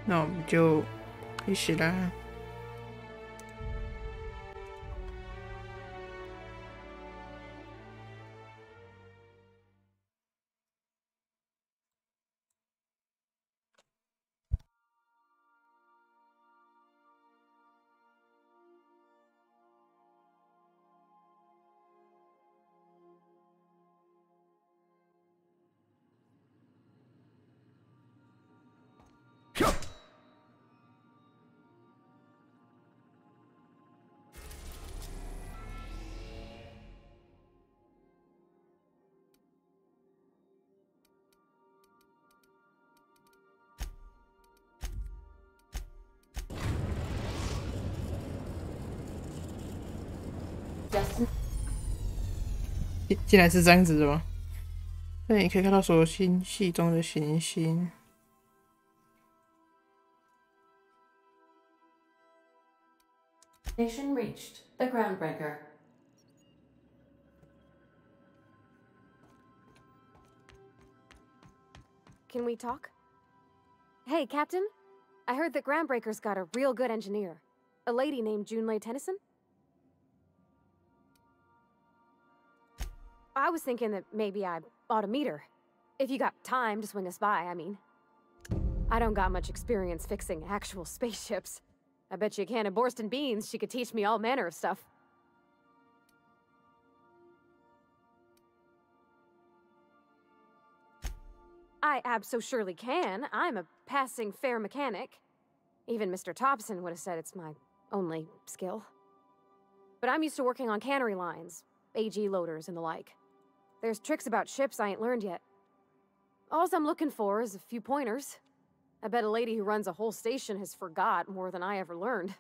那我们就开始啦。竟然是这样子的吗？那你可以看到所有星系中的行星。Station reached. The groundbreaker. Can we talk? Hey, Captain. I heard that Groundbreaker's got a real good engineer. A lady named Junlei Tennyson? I was thinking that maybe I ought to meet her. If you got time to swing us by, I mean. I don't got much experience fixing actual spaceships. I bet you a can of Borston beans she could teach me all manner of stuff. I abso-surely can. I'm a passing fair mechanic. Even Mr. Thompson would have said it's my only skill. But I'm used to working on cannery lines, AG loaders and the like. There's tricks about ships I ain't learned yet. All I'm looking for is a few pointers. I bet a lady who runs a whole station has forgot more than I ever learned.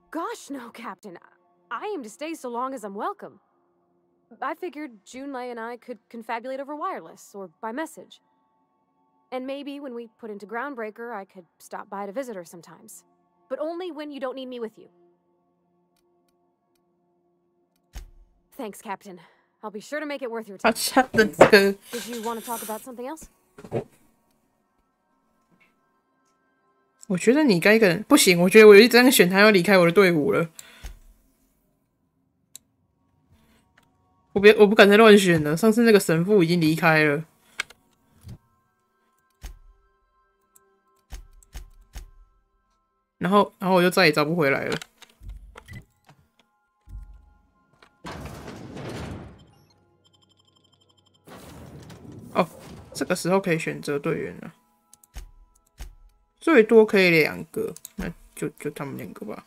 Gosh, no, Captain. I aim to stay so long as I'm welcome. I figured Junlei and I could confabulate over wireless or by message. And maybe when we put into Groundbreaker, I could stop by to visit her sometimes. But only when you don't need me with you. Thanks, Captain. I'll be sure to make it worth your time. Did you want to talk about something else? 我觉得你该不行，我觉得我一这样选他要离开我的队伍了。我不敢再乱选了。上次那个神父已经离开了，然后我就再也找不回来了。哦，这个时候可以选择队员了，最多可以2个，那就他们2个吧。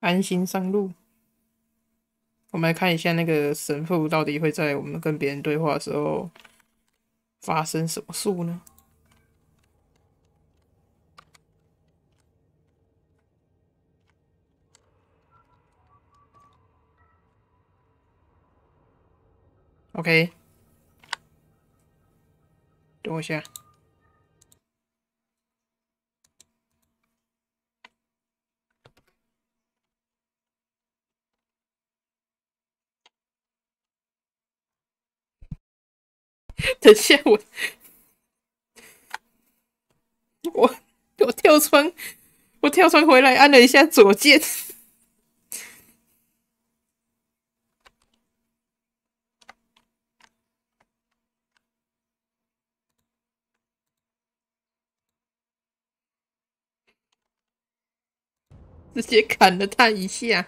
安心上路。我们来看一下那个神父到底会在我们跟别人对话的时候发生什么术呢？OK， 等我一下。等下我跳窗回来，按了一下左键。直接砍了他一下。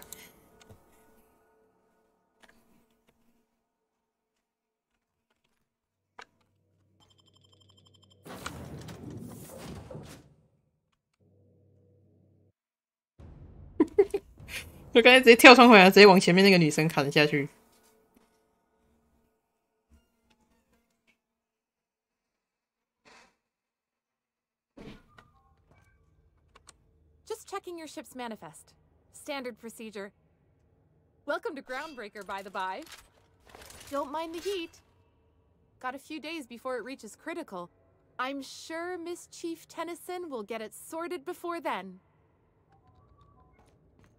我刚才直接跳窗回来，直接往前面那个女生砍下去。Just checking your ship's manifest. Standard procedure. Welcome to Groundbreaker, by the by. Don't mind the heat. Got a few days before it reaches critical. I'm sure Miss Chief Tennyson will get it sorted before then.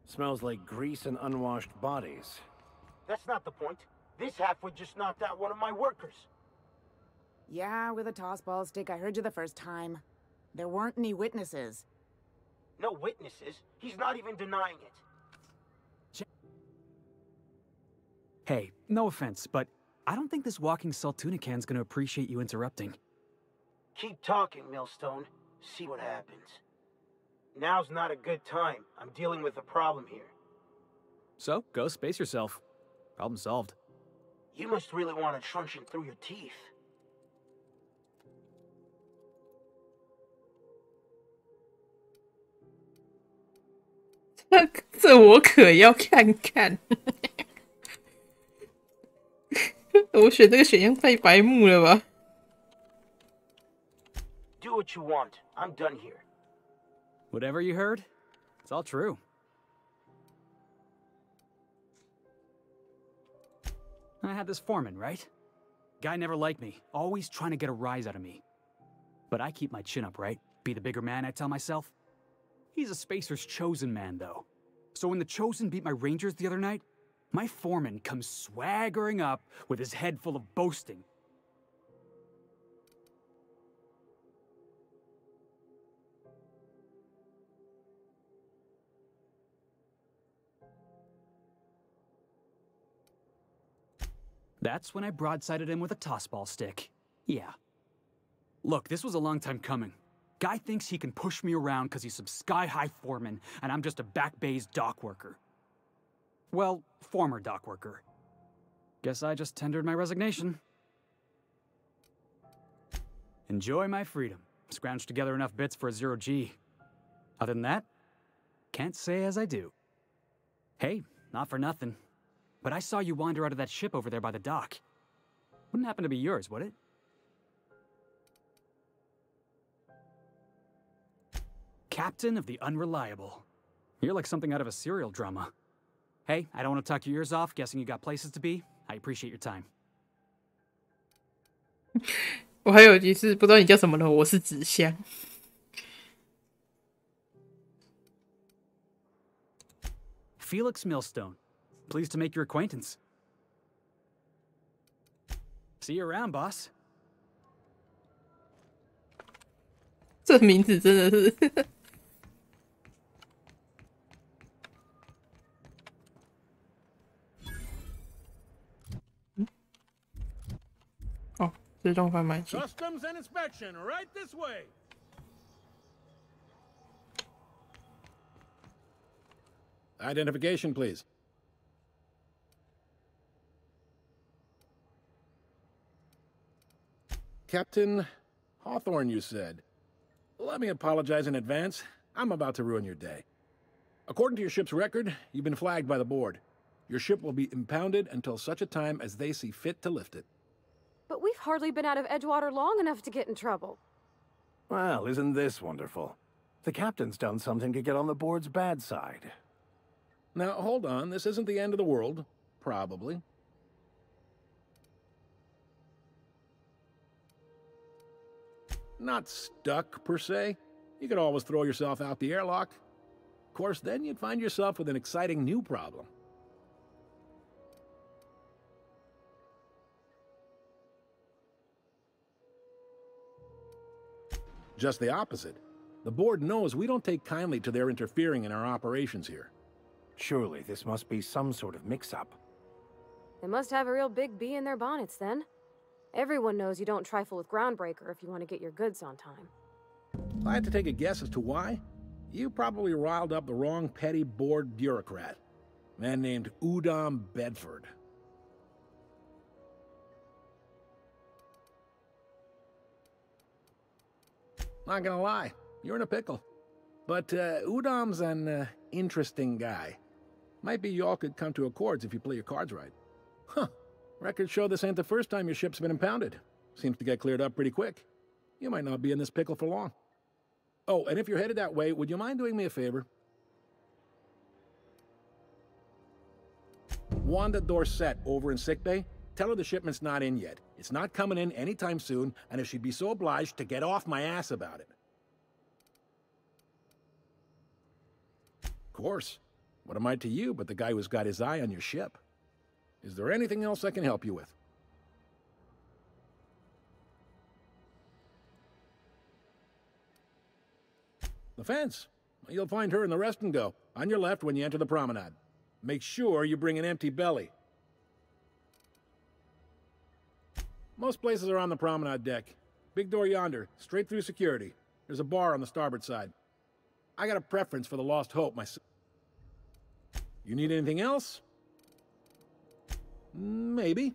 Smells like grease and unwashed bodies. That's not the point. This halfwit just knocked out one of my workers. Yeah, with a toss-ball stick. I heard you the first time. There weren't any witnesses. No witnesses. He's not even denying it. Hey, no offense, but I don't think this walking Saltunican's gonna appreciate you interrupting. Keep talking, Millstone. See what happens. Now's not a good time. I'm dealing with a problem here. So, go space yourself. Problem solved. You must really want to truncheon through your teeth. 这我可要看看。我选这个选项太白目了吧 Do what you want. I'm done here. Whatever you heard, it's all true. I had this foreman, right? Guy never liked me, always trying to get a rise out of me. But I keep my chin up, right? Be the bigger man, I tell myself. He's a Spacer's chosen man, though. So when the Chosen beat my Rangers the other night, my foreman comes swaggering up with his head full of boasting. That's when I broadsided him with a tossball stick. Yeah. Look, this was a long time coming. Guy thinks he can push me around because he's some sky-high foreman, and I'm just a back bay's dock worker. Well, former dock worker. Guess I just tendered my resignation. Enjoy my freedom. Scrounged together enough bits for a 0G. Other than that, can't say as I do. Hey, not for nothing. But I saw you wander out of that ship over there by the dock. Wouldn't happen to be yours, would it? Captain of the Unreliable. You're like something out of a serial drama. Hey, I don't want to talk your ears off, guessing you got places to be. I appreciate your time. 我还有一次不知道你叫什么呢？我是纸箱。Felix Millstone. Pleased to make your acquaintance. See you around, boss. 这名字真的是哦，自动贩卖机。Customs and inspection, right this way. Identification, please. Captain Hawthorne, you said. Let me apologize in advance. I'm about to ruin your day. According to your ship's record, you've been flagged by the board. Your ship will be impounded until such a time as they see fit to lift it. But we've hardly been out of Edgewater long enough to get in trouble. Well, isn't this wonderful? The captain's done something to get on the board's bad side. Now, hold on. This isn't the end of the world. Probably. Not stuck, per se. You could always throw yourself out the airlock. Of course, then you'd find yourself with an exciting new problem. Just the opposite. The board knows we don't take kindly to their interfering in our operations here. Surely this must be some sort of mix-up. They must have a real big bee in their bonnets then. Everyone knows you don't trifle with Groundbreaker if you want to get your goods on time. If I had to take a guess as to why, you probably riled up the wrong petty board bureaucrat. A man named Udom Bedford. Not gonna lie, you're in a pickle. But Udom's an interesting guy. Might be y'all could come to accords if you play your cards right. Huh. Records show this ain't the first time your ship's been impounded. Seems to get cleared up pretty quick. You might not be in this pickle for long. Oh, and if you're headed that way, would you mind doing me a favor? Wanda Dorset over in sickbay, tell her the shipment's not in yet. It's not coming in anytime soon, and if she'd be so obliged to get off my ass about it. Of course. What am I to you but the guy who's got his eye on your ship? Is there anything else I can help you with? The fence. You'll find her in the rest and go, on your left when you enter the promenade. Make sure you bring an empty belly. Most places are on the promenade deck. Big door yonder, straight through security. There's a bar on the starboard side. I got a preference for the Lost Hope myself. You need anything else? Maybe.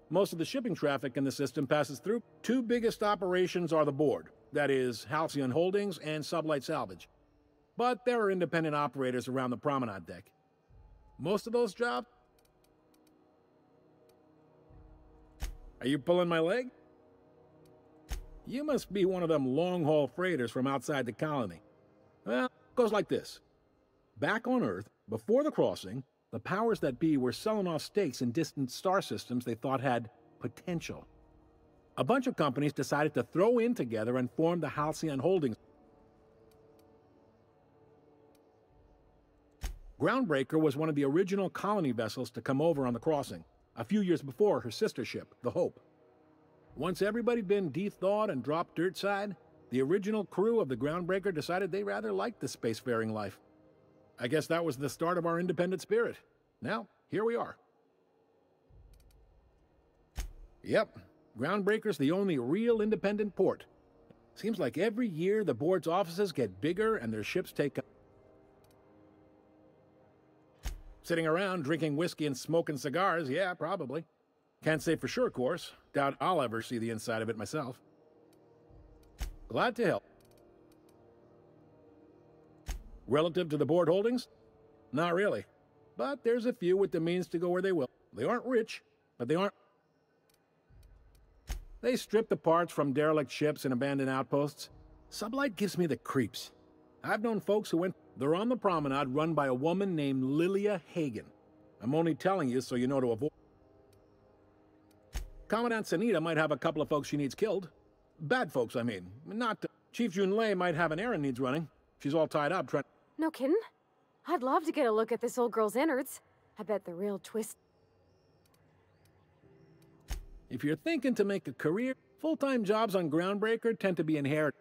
Most of the shipping traffic in the system passes through. Two biggest operations are the board. That is, Halcyon Holdings and Sublight Salvage. But there are independent operators around the promenade deck. Most of those jobs... Are you pulling my leg? You must be one of them long-haul freighters from outside the colony. Well, it goes like this. Back on Earth, before the crossing, the powers that be were selling off stakes in distant star systems they thought had potential. A bunch of companies decided to throw in together and form the Halcyon Holdings. Groundbreaker was one of the original colony vessels to come over on the crossing, a few years before her sister ship, the Hope. Once everybody'd been de-thawed and dropped dirt side, the original crew of the Groundbreaker decided they rather liked the spacefaring life. I guess that was the start of our independent spirit. Now, here we are. Yep, Groundbreaker's the only real independent port. Seems like every year the board's offices get bigger and their ships take up. Sitting around drinking whiskey and smoking cigars, yeah, probably. Can't say for sure, of course. Doubt I'll ever see the inside of it myself. Glad to help. Relative to the board holdings? Not really. But there's a few with the means to go where they will. They aren't rich, but they aren't... They strip the parts from derelict ships and abandoned outposts. Sublight gives me the creeps. I've known folks who went... They're on the promenade run by a woman named Lilia Hagen. I'm only telling you so you know to avoid... Commandant Sanita might have a couple of folks she needs killed. Bad folks, I mean. Not... Chief Junlei might have an errand needs running. She's all tied up trying... No kidding? I'd love to get a look at this old girl's innards. I bet the real twist... If you're thinking to make a career, full-time jobs on Groundbreaker tend to be inherited.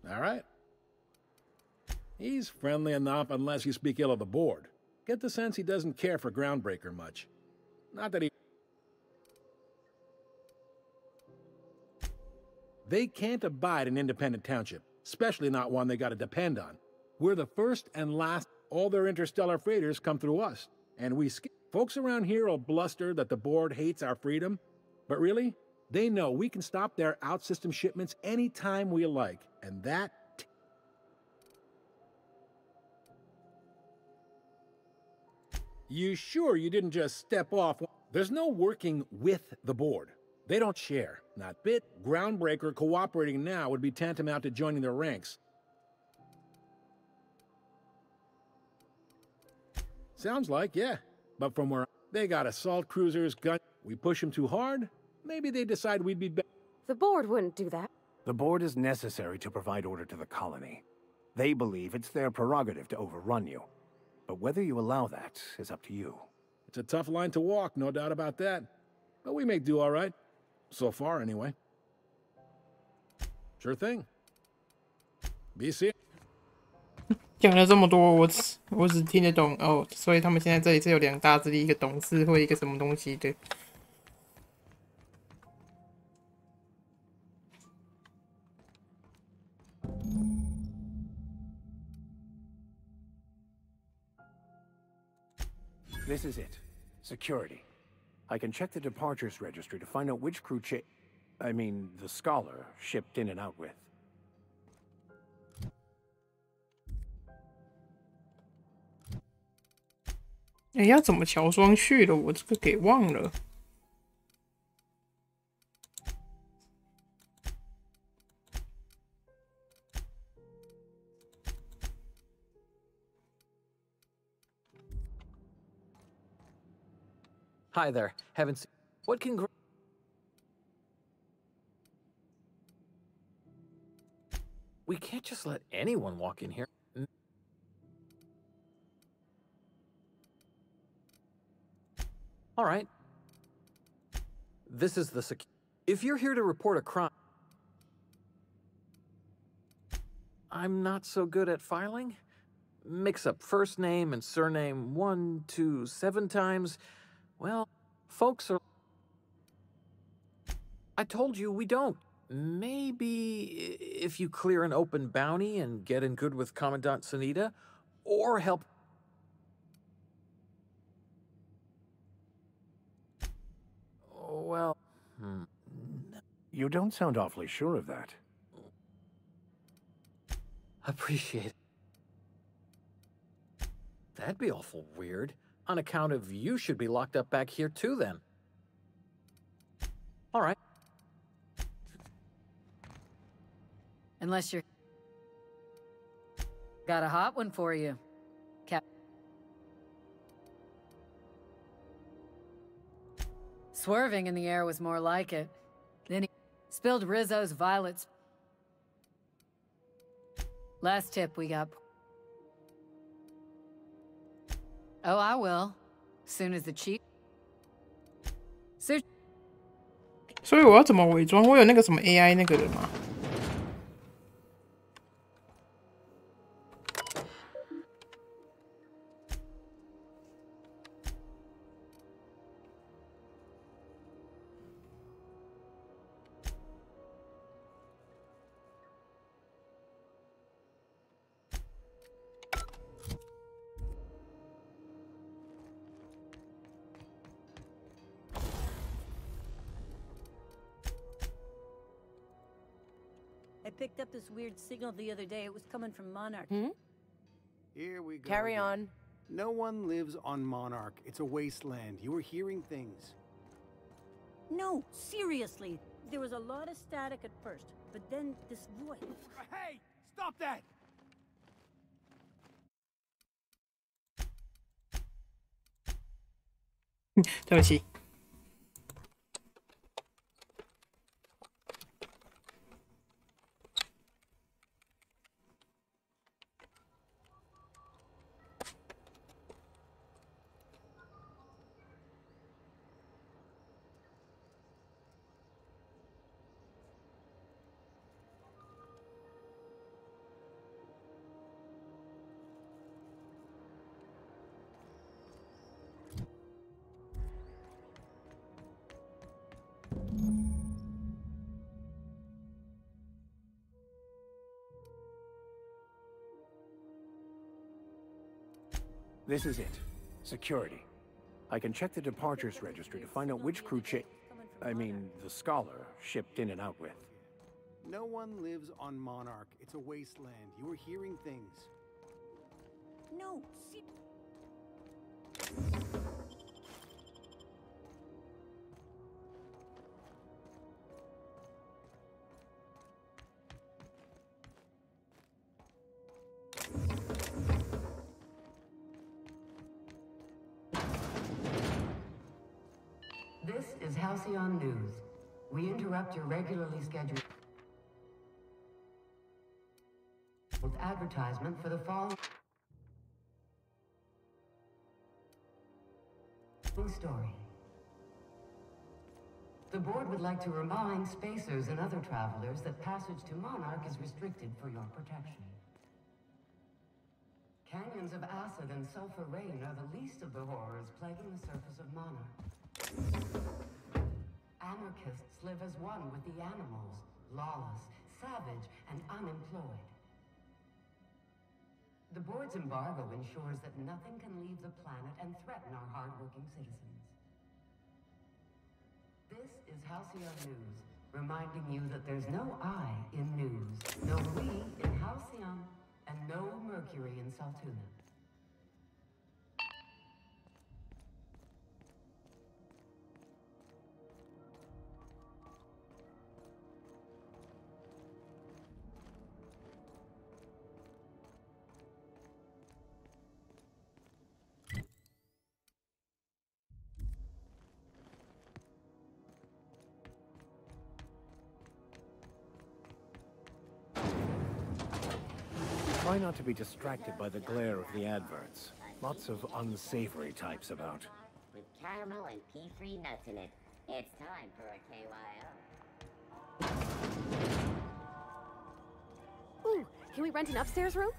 All right. He's friendly enough unless you speak ill of the board. Get the sense he doesn't care for Groundbreaker much. Not that he... They can't abide an independent township, especially not one they gotta depend on. We're the first and last. All their interstellar freighters come through us, and we skip. Folks around here will bluster that the board hates our freedom, but really, they know we can stop their out-system shipments anytime we like, and that... You sure you didn't just step off? There's no working with the board. They don't share. Not bit. Groundbreaker cooperating now would be tantamount to joining their ranks. Sounds like, yeah. But from where they got assault cruisers, gun... We push them too hard, maybe they decide we'd be better. The board wouldn't do that. The board is necessary to provide order to the colony. They believe it's their prerogative to overrun you. But whether you allow that is up to you. It's a tough line to walk, no doubt about that. But we make do all right. So far, anyway. Sure thing. Be see. 讲了这么多，我只听得懂哦，所以他们现在这里是有两大支，一个董事会，一个什么东西的。This is it. Security. I can check the departures registry to find out which crew the scholar shipped in and out with. 哎，要怎么乔装去了？我这个给忘了。Hi there. Haven't seen... What can... We can't just let anyone walk in here. All right. This is the If you're here to report a crime... I'm not so good at filing. Mix up first name and surname 1, 2, 7 times. Well, folks are... I told you we don't. Maybe if you clear an open bounty and get in good with Commandant Sunita, or help... Well... You don't sound awfully sure of that. Appreciate it. That'd be awful weird. On account of you should be locked up back here too, then. All right. Unless you're... Got a hot one for you, Cap. Swerving in the air was more like it. Then he spilled Rizzo's violets. Last tip we got. Oh, I will. Soon as the chief. 所以我要怎么伪装？我有那个什么 AI 那个人吗？I picked up this weird signal the other day. It was coming from Monarch. Here we go. Carry again. on. No one lives on Monarch. It's a wasteland. You were hearing things. No, seriously. There was a lot of static at first, but then this voice. Hey! Stop that! 对不起。This is it. Security. I can check the departures registry to find out which crew the Scholar shipped in and out with. No one lives on Monarch. It's a wasteland. You were hearing things. No, This is Halcyon News. We interrupt your regularly scheduled advertisement for the following story. The board would like to remind spacers and other travelers that passage to Monarch is restricted for your protection. Canyons of acid and sulfur rain are the least of the horrors plaguing the surface of Monarch. Anarchists live as one with the animals, lawless, savage, and unemployed. The board's embargo ensures that nothing can leave the planet and threaten our hard-working citizens. This is Halcyon News, reminding you that there's no I in news, no we in Halcyon, and no Mercury in Saltuna. Try not to be distracted by the glare of the adverts. Lots of unsavory types about. caramel and pea-free nuts in it. It's time for a KYO. Ooh, can we rent an upstairs room?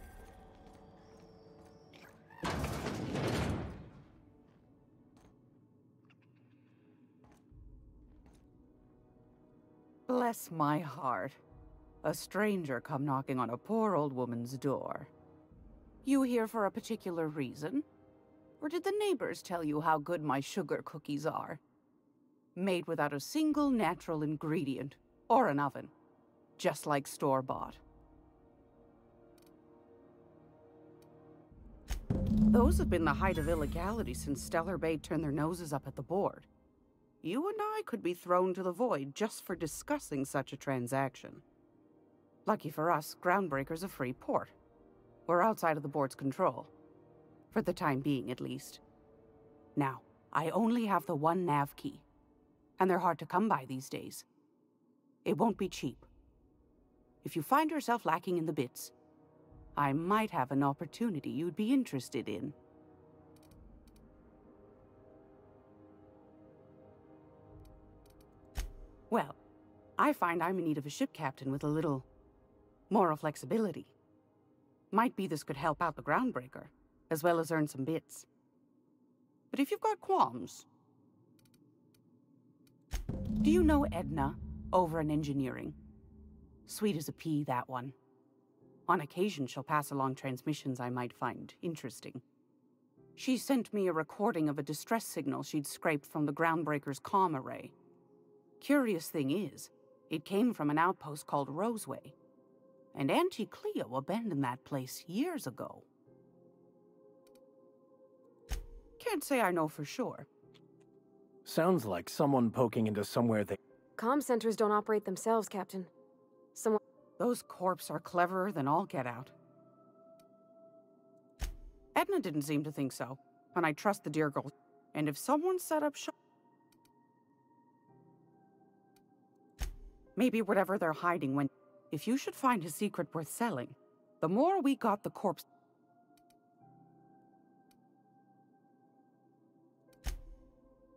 Bless my heart. A stranger come knocking on a poor old woman's door. You here for a particular reason? Or did the neighbors tell you how good my sugar cookies are? Made without a single natural ingredient, or an oven. Just like store-bought. Those have been the height of illegality since Stellar Bay turned their noses up at the board. You and I could be thrown to the void just for discussing such a transaction. Lucky for us, Groundbreaker's a free port. We're outside of the board's control. For the time being, at least. Now, I only have the one nav key. And they're hard to come by these days. It won't be cheap. If you find yourself lacking in the bits, I might have an opportunity you'd be interested in. Well, I find I'm in need of a ship captain with a little moral flexibility. Might be this could help out the Groundbreaker, as well as earn some bits. But if you've got qualms... Do you know Edna, over in engineering? Sweet as a pea, that one. On occasion, she'll pass along transmissions I might find interesting. She sent me a recording of a distress signal she'd scraped from the Groundbreaker's comm array. Curious thing is, it came from an outpost called Roseway. And Auntie Cleo abandoned that place years ago. Can't say I know for sure. Sounds like someone poking into somewhere they... Comm centers don't operate themselves, Captain. Someone... Those corps are cleverer than all get out. Edna didn't seem to think so, and I trust the dear girl. And if someone set up shop... Maybe whatever they're hiding when... If you should find a secret worth selling, the more we got the corpse...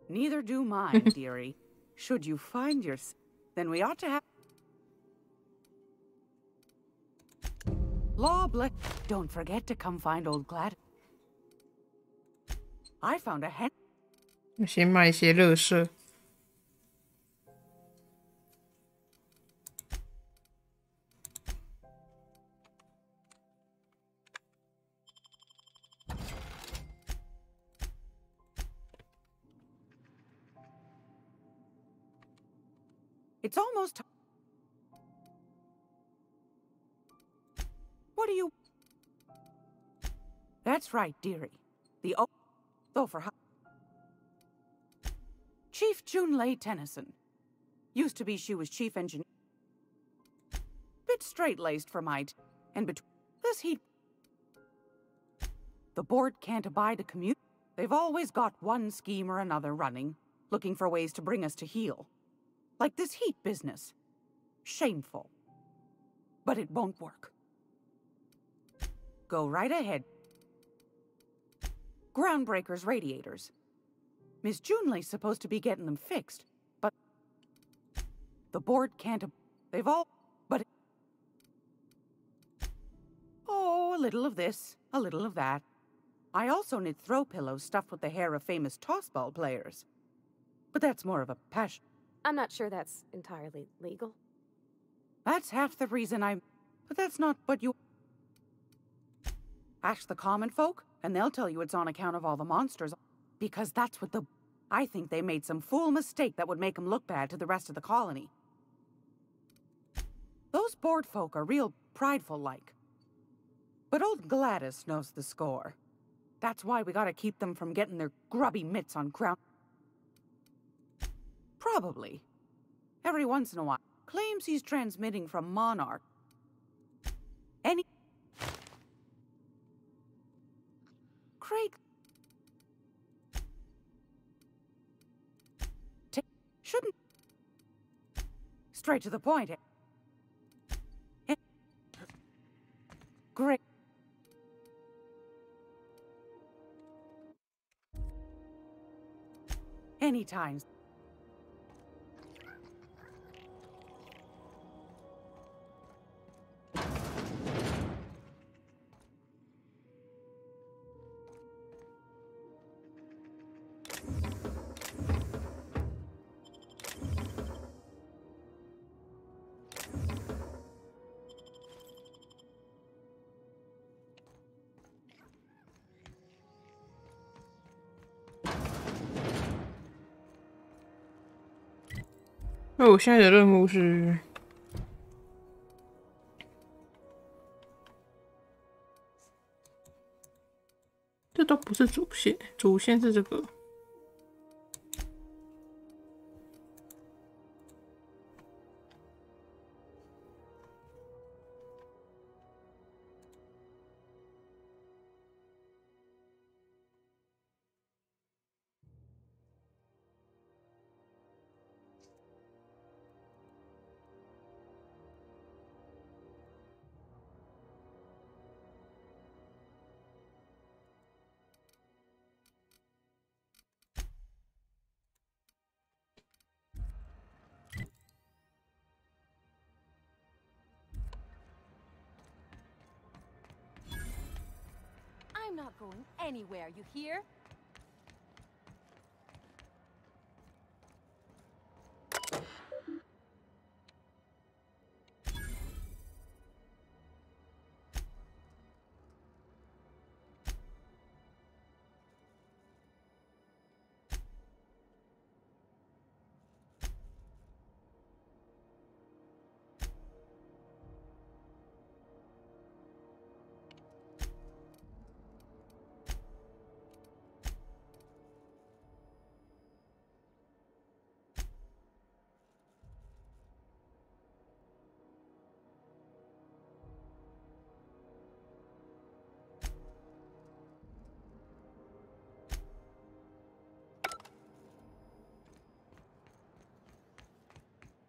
Neither do mine, dearie. Should you find yourself, then we ought to have... Law bless... Don't forget to come find old Glad. I found a hen... 先卖一些垃圾。It's almost... What do you... That's right, dearie. The O... Though for how... Chief Junlei Tennyson. Used to be she was chief engineer. Bit straight-laced for my... And between... This heat... The board can't abide a commute. They've always got one scheme or another running, looking for ways to bring us to heel. Like this heat business. Shameful. But it won't work. Go right ahead. Groundbreaker's radiators. Miss Junlei's supposed to be getting them fixed, but... The board can't... They've all... But... Oh, a little of this, a little of that. I also knit throw pillows stuffed with the hair of famous tossball players. But that's more of a passion. I'm not sure that's entirely legal. That's half the reason I'm... But that's not what you... Ask the common folk, and they'll tell you it's on account of all the monsters. Because that's what the... I think they made some fool mistake that would make them look bad to the rest of the colony. Those board folk are real prideful-like. But old Gladys knows the score. That's why we gotta keep them from getting their grubby mitts on ground... Probably. Every once in a while. Claims he's transmitting from Monarch. Any... Craig... Shouldn't... Straight to the point. Great. times.那我现在的任务是，这都不是主线，主线是这个。I'm not going anywhere, you hear?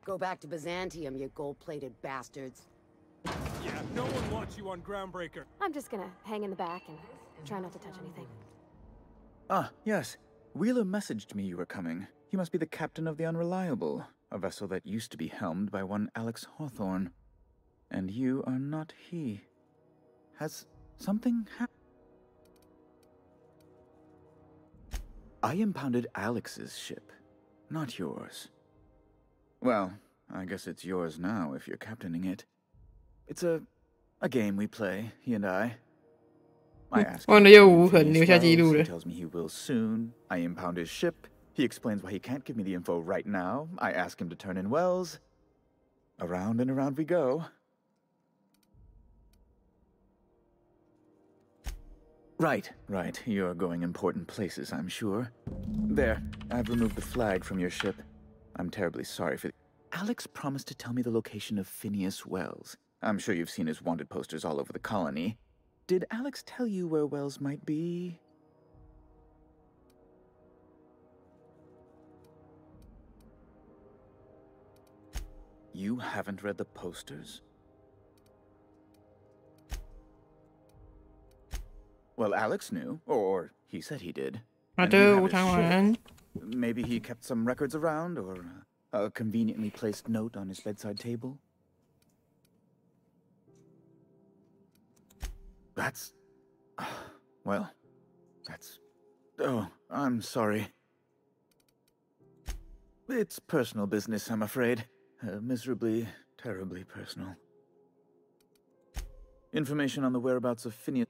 Go back to Byzantium, you gold-plated bastards. Yeah, no one wants you on Groundbreaker. I'm just gonna hang in the back and try not to touch anything. Ah, yes. Wheeler messaged me you were coming. He must be the captain of the Unreliable, a vessel that used to be helmed by one Alex Hawthorne. And you are not he. Has something happened? I impounded Alex's ship, not yours. Well, I guess it's yours now if you're captaining it. It's a game we play, he and I. I ask him if he tells me he will soon. I impound his ship. He explains why he can't give me the info right now. I ask him to turn in wells. Around and around we go. Right. You're going important places, I'm sure. There, I've removed the flag from your ship. I'm terribly sorry for... Alex promised to tell me the location of Phineas Wells. I'm sure you've seen his wanted posters all over the colony. Did Alex tell you where Wells might be? You haven't read the posters? Well, Alex knew, or he said he did. Maybe he kept some records around, or a conveniently placed note on his bedside table. That's... well, that's... oh, I'm sorry. It's personal business, I'm afraid. Miserably, terribly personal. Information on the whereabouts of Phineas...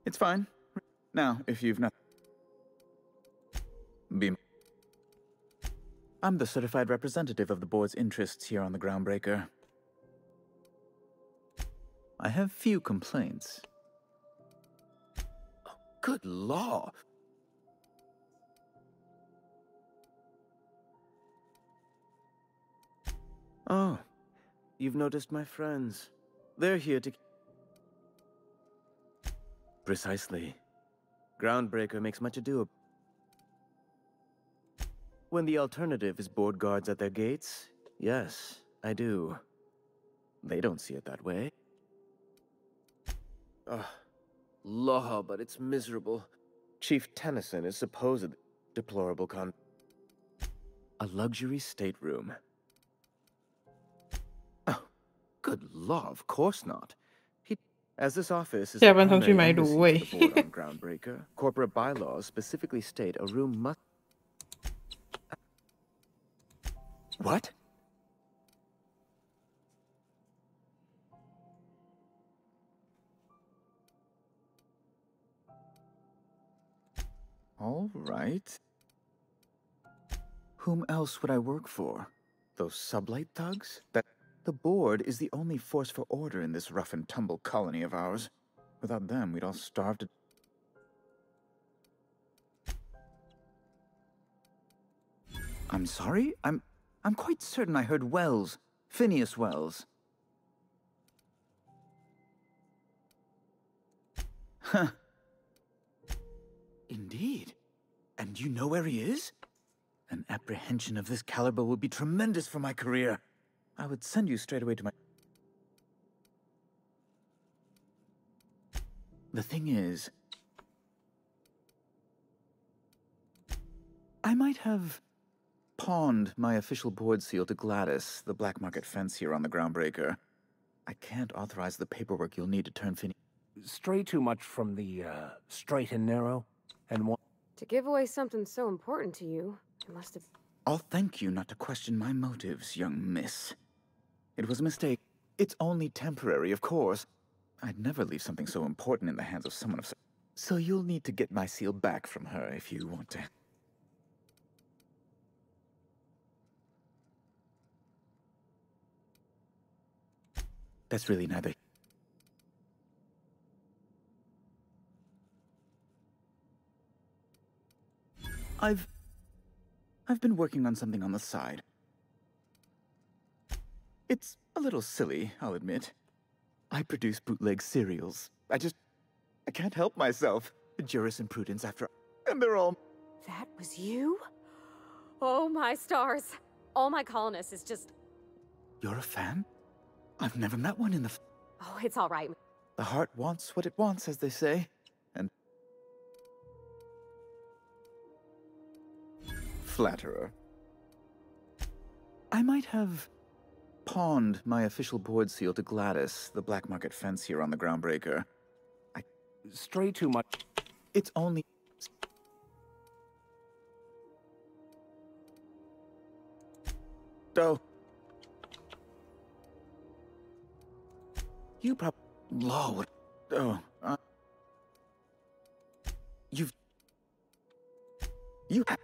It's fine. Now, if you've not... I'm the certified representative of the board's interests here on the Groundbreaker. I have few complaints. Oh, good law! Oh, you've noticed my friends. They're here to... Precisely. Groundbreaker makes much ado. When the alternative is board guards at their gates, yes, I do. They don't see it that way. Ugh. Law, but it's miserable. Chief Tennyson is supposedly deplorable A luxury stateroom. Oh, good law, of course not. As this office is the 下班通去 primary 买卤 embassy 味 for the board on Groundbreaker, corporate bylaws specifically state a room must... What? All right. Whom else would I work for? Those sublight thugs? The board is the only force for order in this rough and tumble colony of ours. Without them, we'd all starve to... I'm sorry? I'm quite certain I heard Wells. Phineas Wells. Huh. Indeed. And you know where he is? An apprehension of this caliber would be tremendous for my career. I would send you straight away to my... The thing is... I might have pawned my official board seal to Gladys, the black market fence here on the Groundbreaker. I can't authorize the paperwork you'll need to turn Phineas... Stray too much from the, straight and narrow? And one... To give away something so important to you, it must have... I'll thank you not to question my motives, young miss. It was a mistake. It's only temporary, of course. I'd never leave something so important in the hands of someone of... So you'll need to get my seal back from her if you want to... That's really neither... I've been working on something on the side. It's a little silly, I'll admit. I produce bootleg serials. I can't help myself. Jurisprudence after... And they're all... That was you? Oh my stars. All my colonists is just... You're a fan? I've never met one in the... Oh, it's all right. The heart wants what it wants, as they say. And... Flatterer. I might have pawned my official board seal to Gladys, the black market fence here on the Groundbreaker. Stray too much. It's only... Oh. You probably... Law would... Oh, You've... You...22，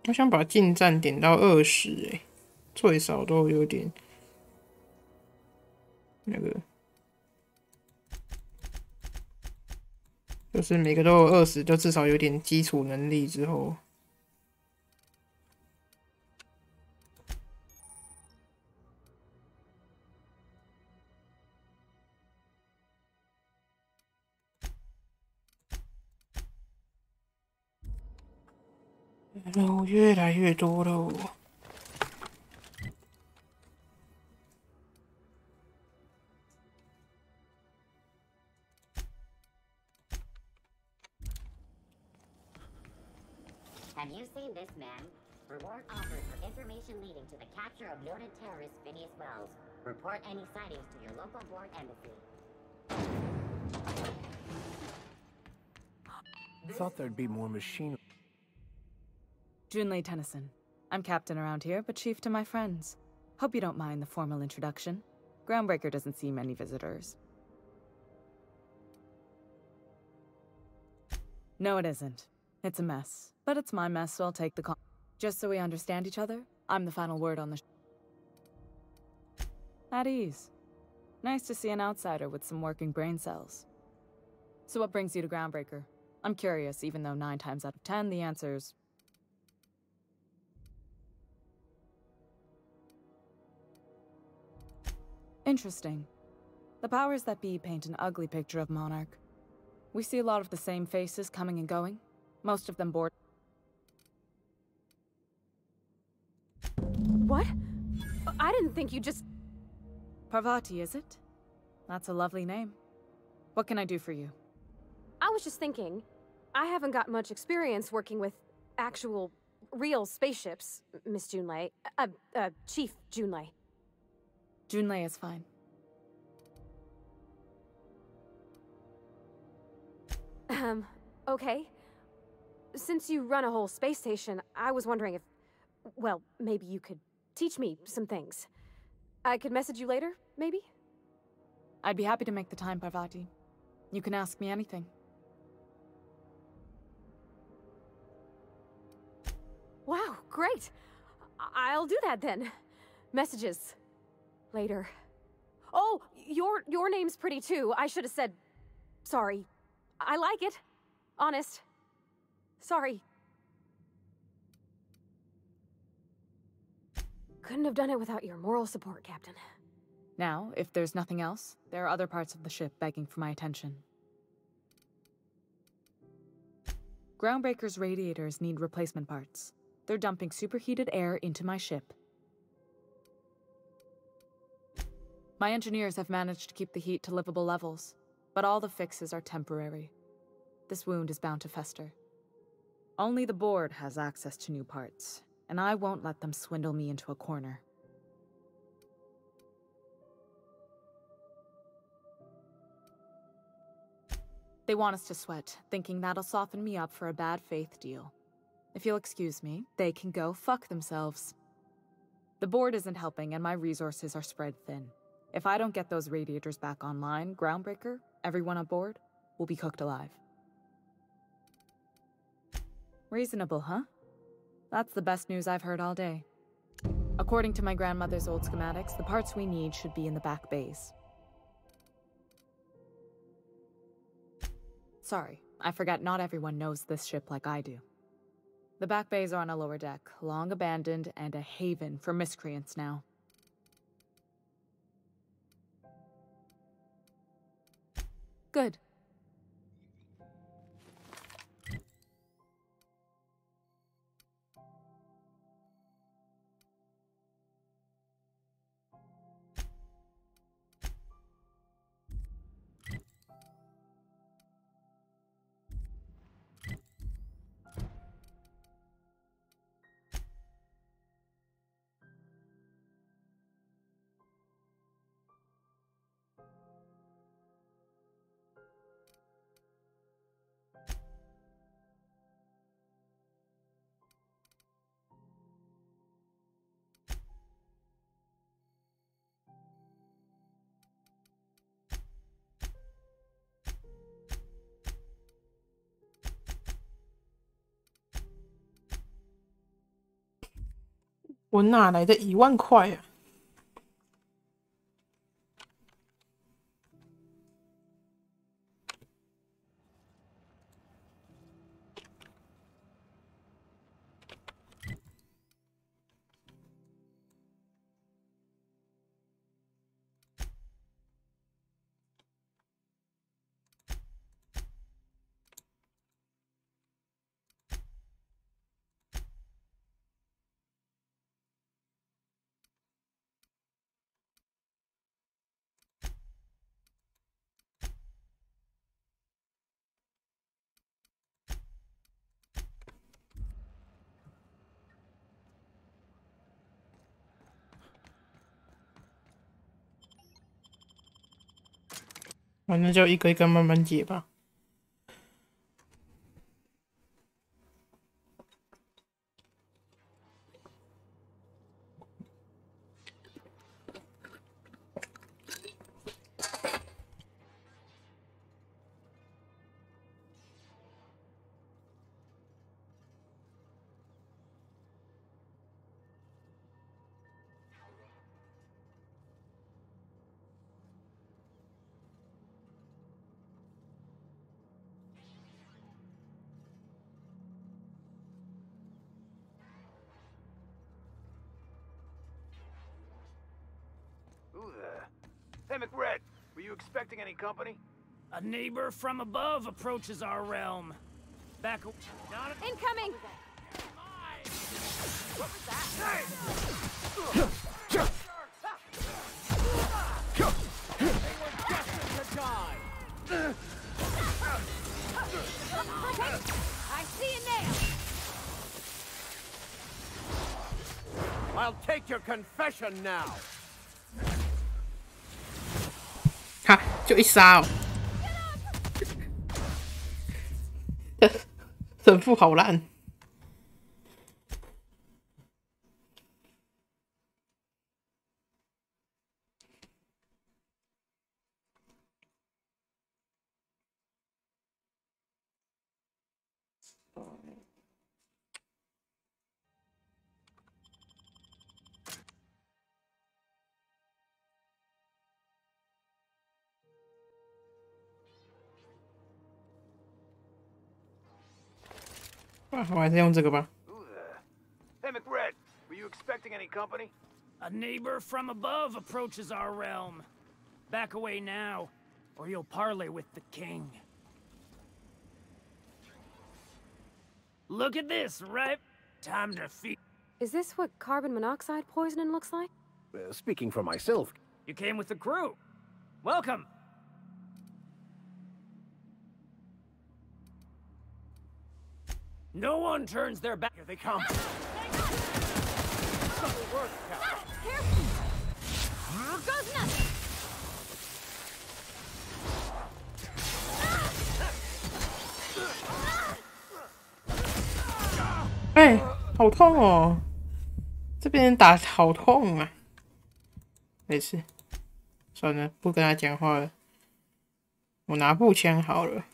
我想把近战点到20，哎，最少都有点那个，就是每个都有20，就至少有点基础能力之后。任务越来越多喽。Have you seen this man? Reward offered for information leading to the capture of noted terrorist Phineas Wells. Report any sightings to your local board embassy. Thought there'd be more machinery. Junlei Tennyson. I'm captain around here, but chief to my friends. Hope you don't mind the formal introduction. Groundbreaker doesn't see many visitors. No, it isn't. It's a mess. But it's my mess, so I'll take the call. Just so we understand each other, I'm the final word on the At ease. Nice to see an outsider with some working brain cells. So what brings you to Groundbreaker? I'm curious, even though 9 times out of 10, the answer's... Interesting. The powers that be paint an ugly picture of Monarch. We see a lot of the same faces coming and going, most of them bored. What? I didn't think you just... Parvati, is it? That's a lovely name. What can I do for you? I was just thinking, I haven't got much experience working with actual, real spaceships, Miss Junlei. Chief Junlei. Junlei is fine. Okay. Since you run a whole space station, I was wondering if... Well, maybe you could teach me some things. I could message you later, maybe? I'd be happy to make the time, Parvati. You can ask me anything. Wow, great! I'll do that then. Messages. Later. Oh, your name's pretty too. I should have said... Sorry. I like it. Honest. Sorry. Couldn't have done it without your moral support, Captain. Now, if there's nothing else, there are other parts of the ship begging for my attention. Groundbreaker's radiators need replacement parts. They're dumping superheated air into my ship. My engineers have managed to keep the heat to livable levels, but all the fixes are temporary. This wound is bound to fester. Only the board has access to new parts, and I won't let them swindle me into a corner. They want us to sweat, thinking that'll soften me up for a bad faith deal. If you'll excuse me, they can go fuck themselves. The board isn't helping and my resources are spread thin. If I don't get those radiators back online, Groundbreaker, everyone aboard, will be cooked alive. Reasonable, huh? That's the best news I've heard all day. According to my grandmother's old schematics, the parts we need should be in the back bays. Sorry, I forgot not everyone knows this ship like I do. The back bays are on a lower deck, long abandoned and a haven for miscreants now. Good.我哪来的10000块啊？反正就一个一个慢慢解吧。Who the... Hey, McRed, were you expecting any company? A neighbor from above approaches our realm. Back. Incoming! What was that? They were destined to die. I see you now! I'll take your confession now. 哈，就一杀哦。神父好烂。我还是用这个吧。 Hey, McRed, were you expecting any company? A neighbor from above approaches our realm. Back away now, or you'll parley with the king. Look at this, right? Time to feed. Is this what carbon monoxide poisoning looks like? Speaking for myself. You came with the crew. Welcome. No one turns their back. Here they come. Goes nothing. 哎，好痛哦！这边人打好痛啊！没事，算了，不跟他讲话了。我拿步枪好了。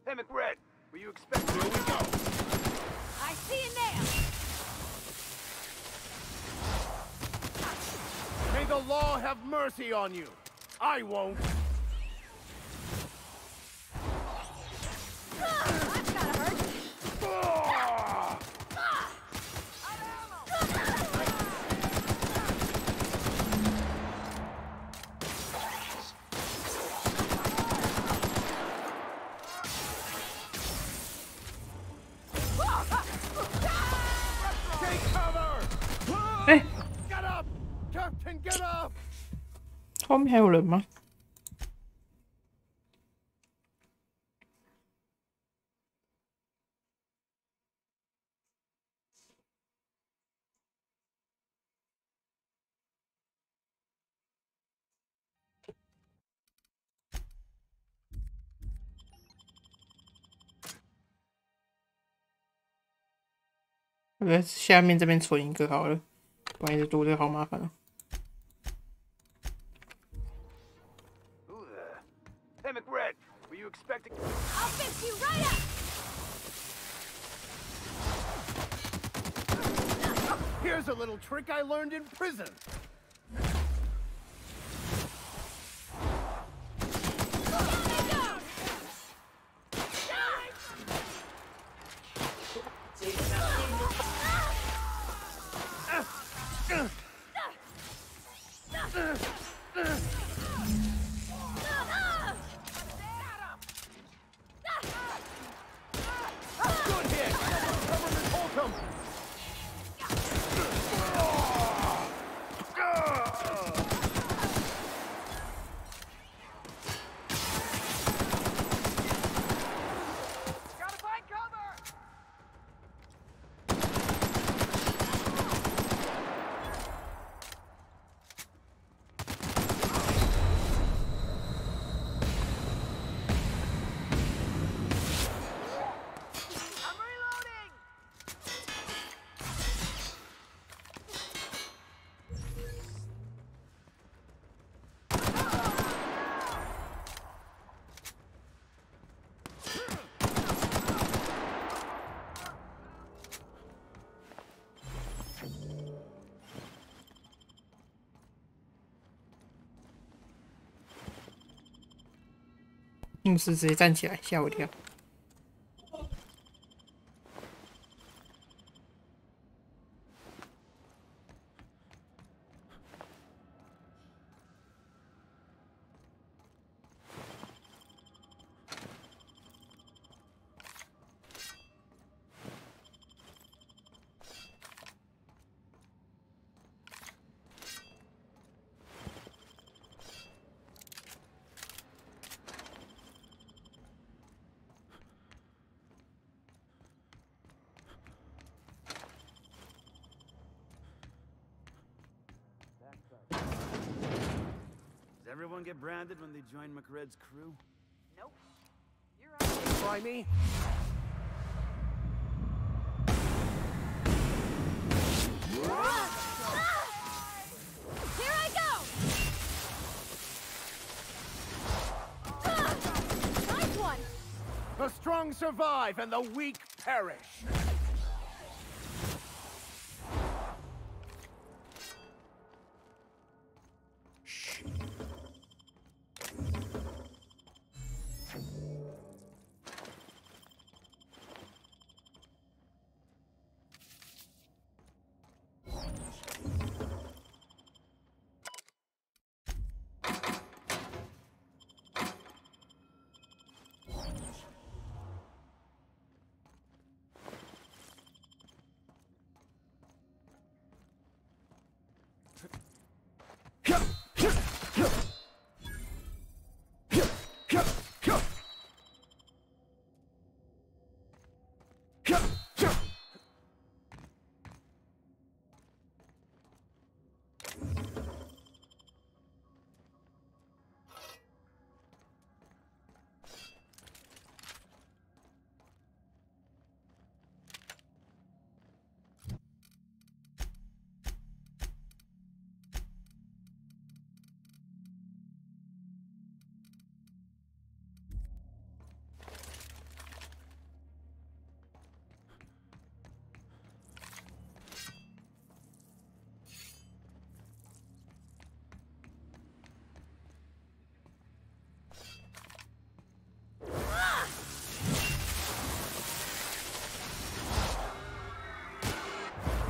Hey, McRed, were you expecting? Here we go. I see you now. May the law have mercy on you. I won't. That's gotta hurt. Get up, Captain, get up. 后面还有人吗？我在下面这边存一个好了，不然一直读这个好麻烦哦。 Hey, McRed, were you expecting? I'll fix you right up. Here's a little trick I learned in prison. 牧师直接站起来，吓我一跳。Does everyone get branded when they join McRed's crew? Nope. You're Try me? Here I go! Nice one! The strong survive and the weak perish.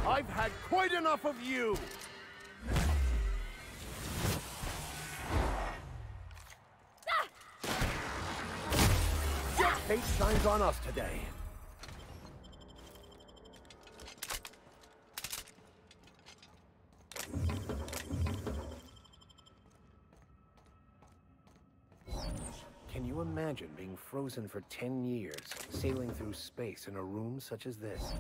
I've had quite enough of you! Fate shines on us today. Can you imagine being frozen for 10 years, sailing through space in a room such as this?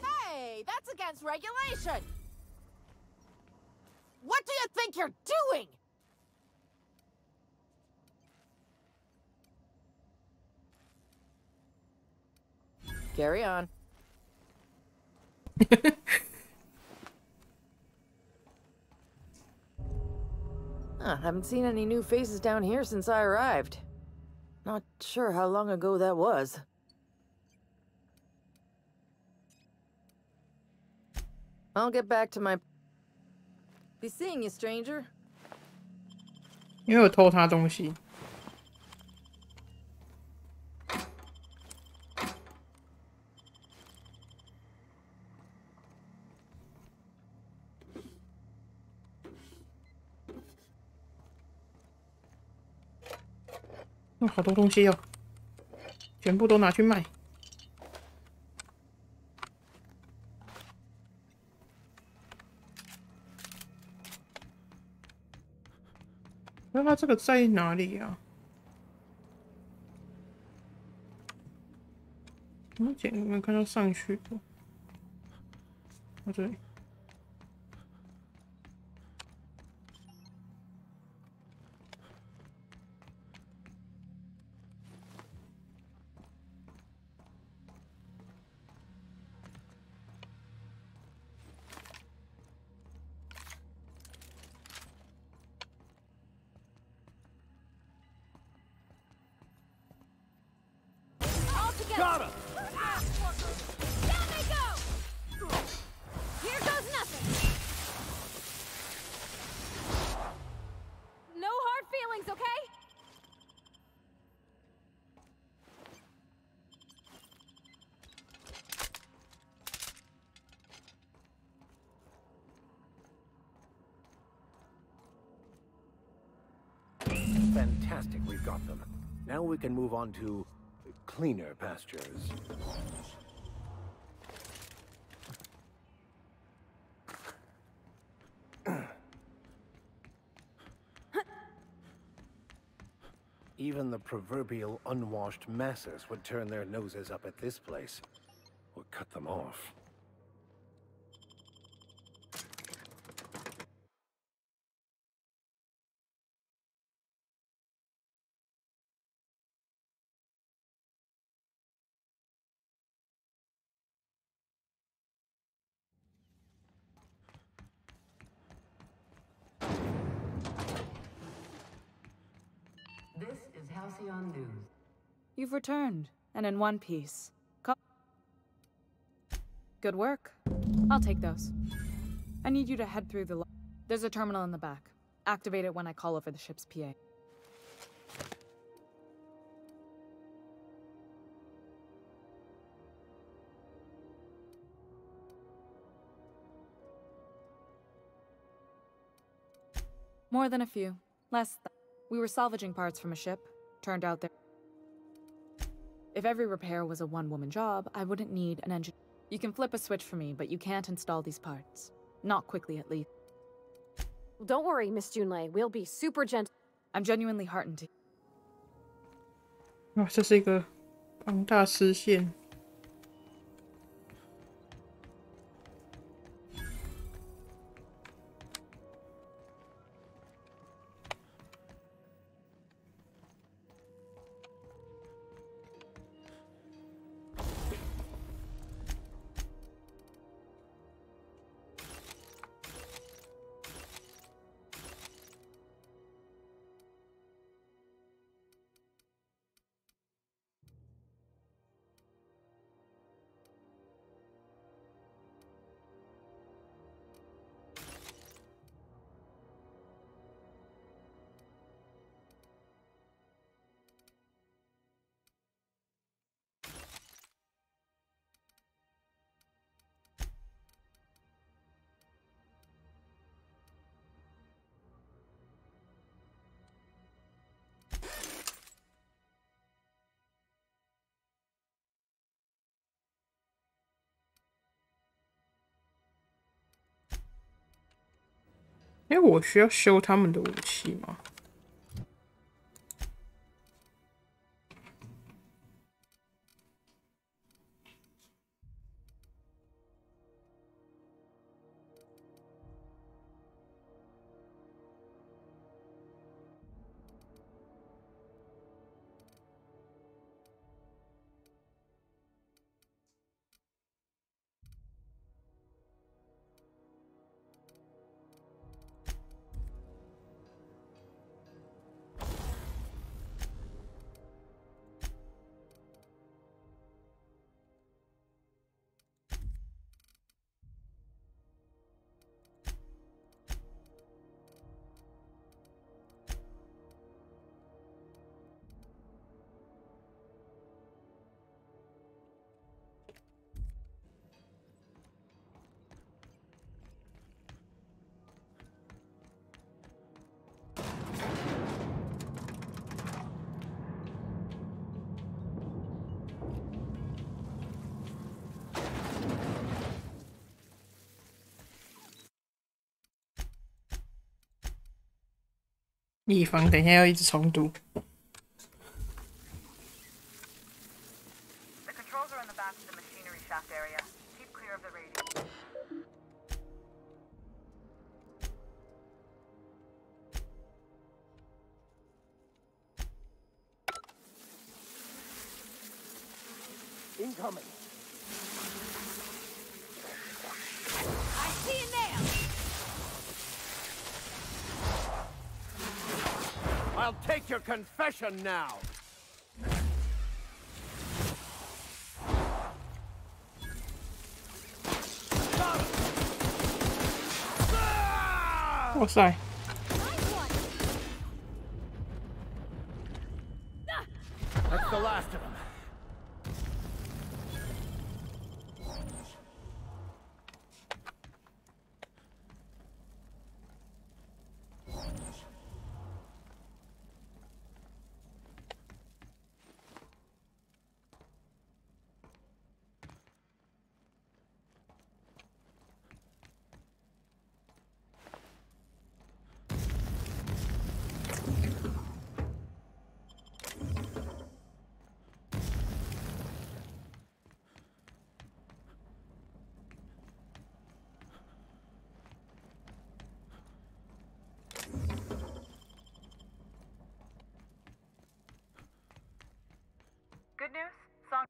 Hey, that's against regulation! What do you think you're doing? Carry on. Haven't seen any new faces down here since I arrived. Not sure how long ago that was. I'll get back to my... Be seeing you, stranger. 因为我偷他东西。好多东西哦，全部都拿去卖。那它这个在哪里啊？我前面看到上去过，哦这里。Got him! Down they go! Here goes nothing! No hard feelings, okay? Fantastic, we've got them. Now we can move on to cleaner pastures. Even the proverbial unwashed masses would turn their noses up at this place, or cut them off. This is Halcyon News. You've returned, and in one piece. Good work. I'll take those. I need you to head through the... There's a terminal in the back. Activate it when I call over the ship's PA. More than a few. Less than... We were salvaging parts from a ship. Turned out that... If every repair was a one-woman job, I wouldn't need an engineer. You can flip a switch for me, but you can't install these parts. Not quickly, at least. Don't worry, Miss Junlei. We'll be super gentle. I'm genuinely heartened to... 哇，这是一个庞大丝线。哎，我需要修他们的武器吗？以防等一下要一直重读。The controls are in the back of the machinery shaft area. Keep clear of the radius. Incoming. I see you now. I'll take your confession now. 哇塞！ That's the last of them. Good news? Song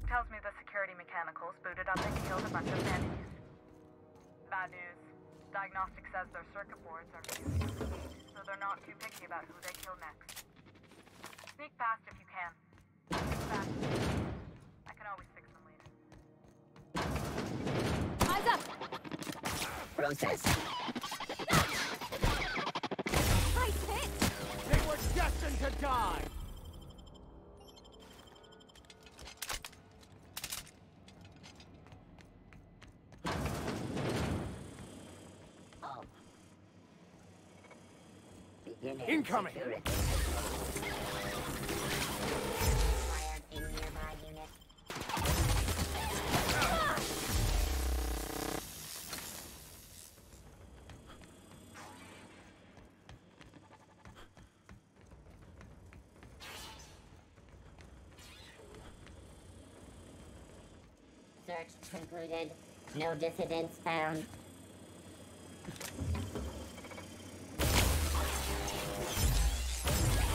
tells me the security mechanicals booted up and killed a bunch of vanities. Bad news. Diagnostic says their circuit boards are fused, so they're not too picky about who they kill next. Sneak past if you can. Fast. I can always fix them later. Eyes up! Process. Nice hit! They were destined to die! Incoming! Search concluded. No dissidents found.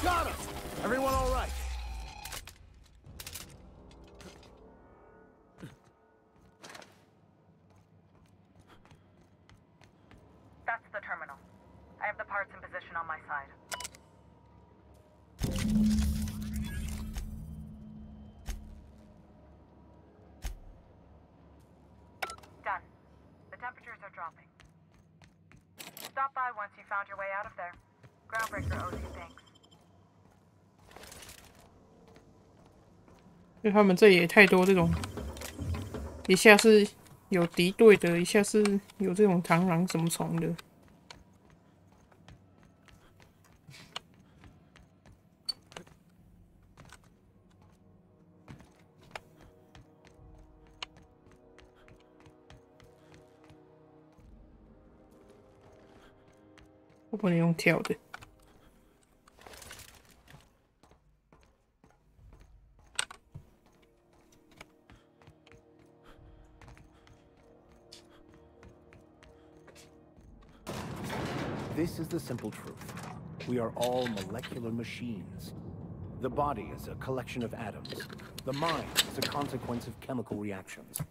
Got him! Everyone all right? That's the terminal. I have the parts in position on my side. Done. The temperatures are dropping. Stop by once you found your way out of there. Groundbreaker owes you thanks. 因为他们这里也太多这种，一下是有敌对的，一下是有这种螳螂什么虫的。我不能用跳的。 This is the simple truth. We are all molecular machines. The body is a collection of atoms. The mind is a consequence of chemical reactions.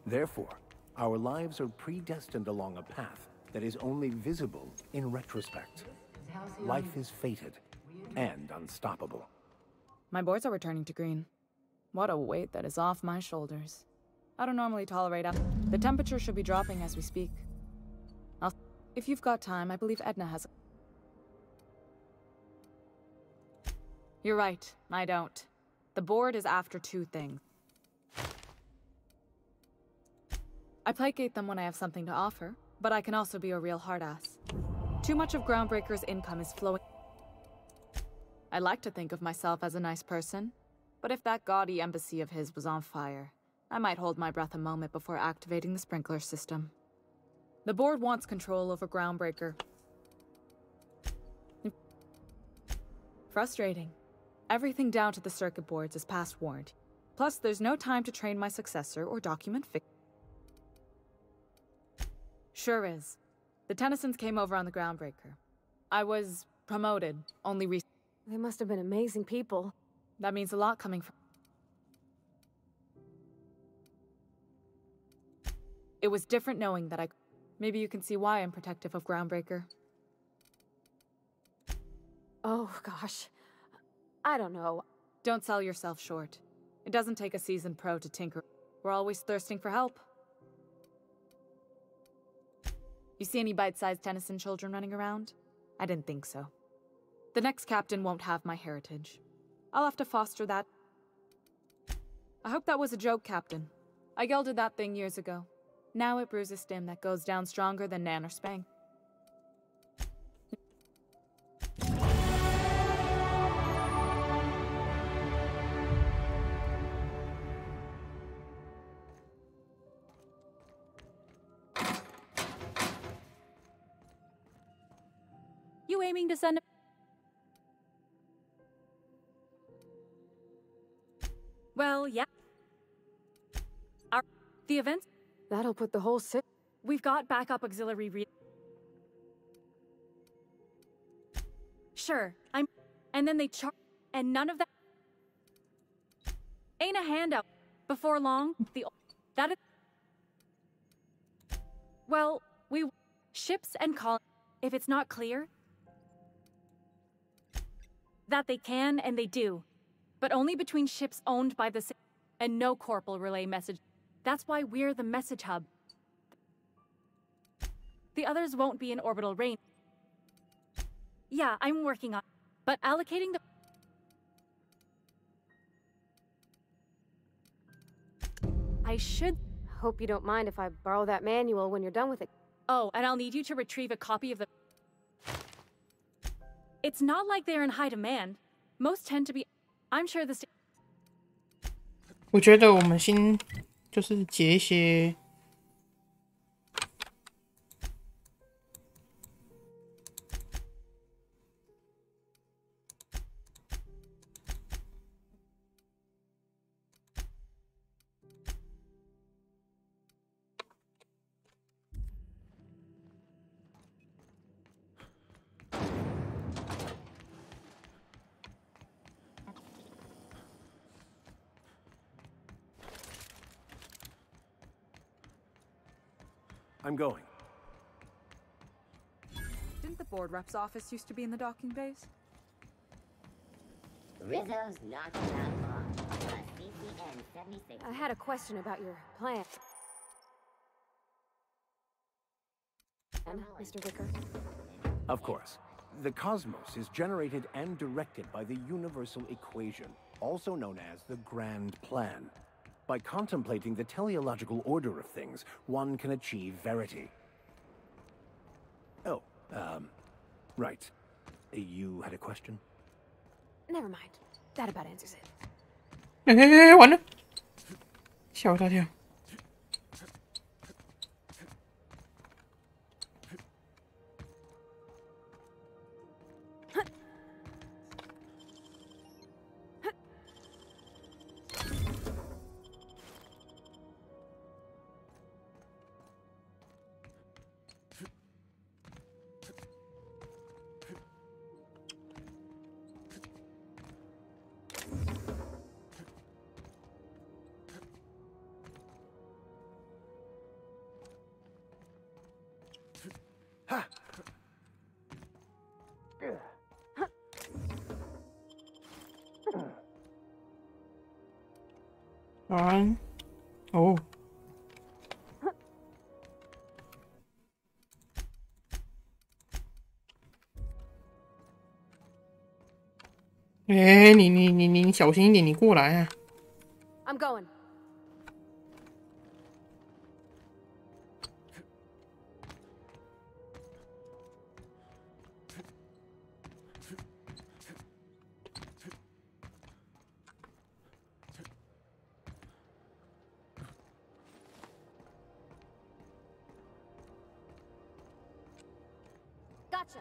Therefore, our lives are predestined along a path that is only visible in retrospect. Life is fated and unstoppable. My boards are returning to green. What a weight that is off my shoulders. I don't normally tolerate up. The temperature should be dropping as we speak. If you've got time, I believe Edna has... You're right, I don't. The board is after two things. I placate them when I have something to offer, but I can also be a real hard-ass. Too much of Groundbreaker's income is flowing... I like to think of myself as a nice person, but if that gaudy embassy of his was on fire, I might hold my breath a moment before activating the sprinkler system. The board wants control over Groundbreaker. Frustrating. Everything down to the circuit boards is past warranty. Plus, there's no time to train my successor or document Sure is. The Tennysons came over on the Groundbreaker. I was promoted only recently. They must have been amazing people. That means a lot coming from... It was different knowing that I... Maybe you can see why I'm protective of Groundbreaker. Oh, gosh. I don't know. Don't sell yourself short. It doesn't take a seasoned pro to tinker. We're always thirsting for help. You see any bite-sized Tennyson children running around? I didn't think so. The next captain won't have my heritage. I'll have to foster that. I hope that was a joke, Captain. I gelded that thing years ago. Now it brews a stem that goes down stronger than Nan or Spang. You aiming to send a... Well, yeah. The events? That'll put the whole city... We've got backup auxiliary Sure, and then they charge... And none of that... Ain't a handout. Before long, that is... Well, ships and colonies... If it's not clear... That they can, and they do. But only between ships owned by the city, and no corporal relay message. That's why we're the message hub. The others won't be in orbital range. Yeah, I'm working on... But allocating the... I should... Hope you don't mind if I borrow that manual when you're done with it. Oh, and I'll need you to retrieve a copy of the... It's not like they're in high demand. Most tend to be... I'm sure this... 我觉得我们先就是解一些I'm going. Didn't the board rep's office used to be in the docking bays? Rizzo's not that long. CCN 76. I had a question about your plan. Mr. Vicker. Of course. The cosmos is generated and directed by the universal equation, also known as the Grand Plan. By contemplating the teleological order of things, one can achieve verity. Oh, right. You had a question? Never mind. That about answers it. 完了，吓我大跳。哦，哎，你小心一点，你过来啊！ I'm going. Gotcha.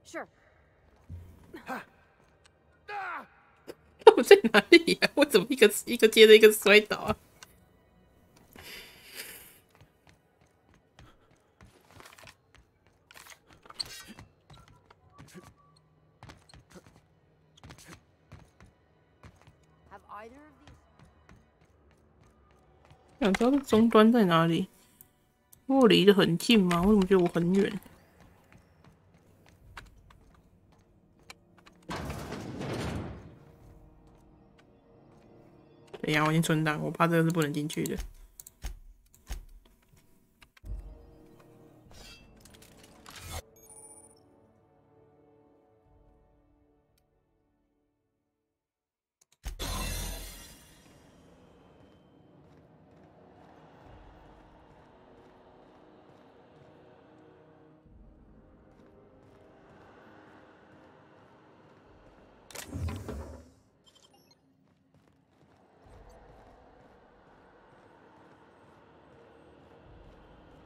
Sure. 我在哪里呀、我怎么一个接着一个摔倒啊？想知道终端在哪里？我离得很近吗？我怎么觉得我很远？我已经存档，我怕这个是不能进去的。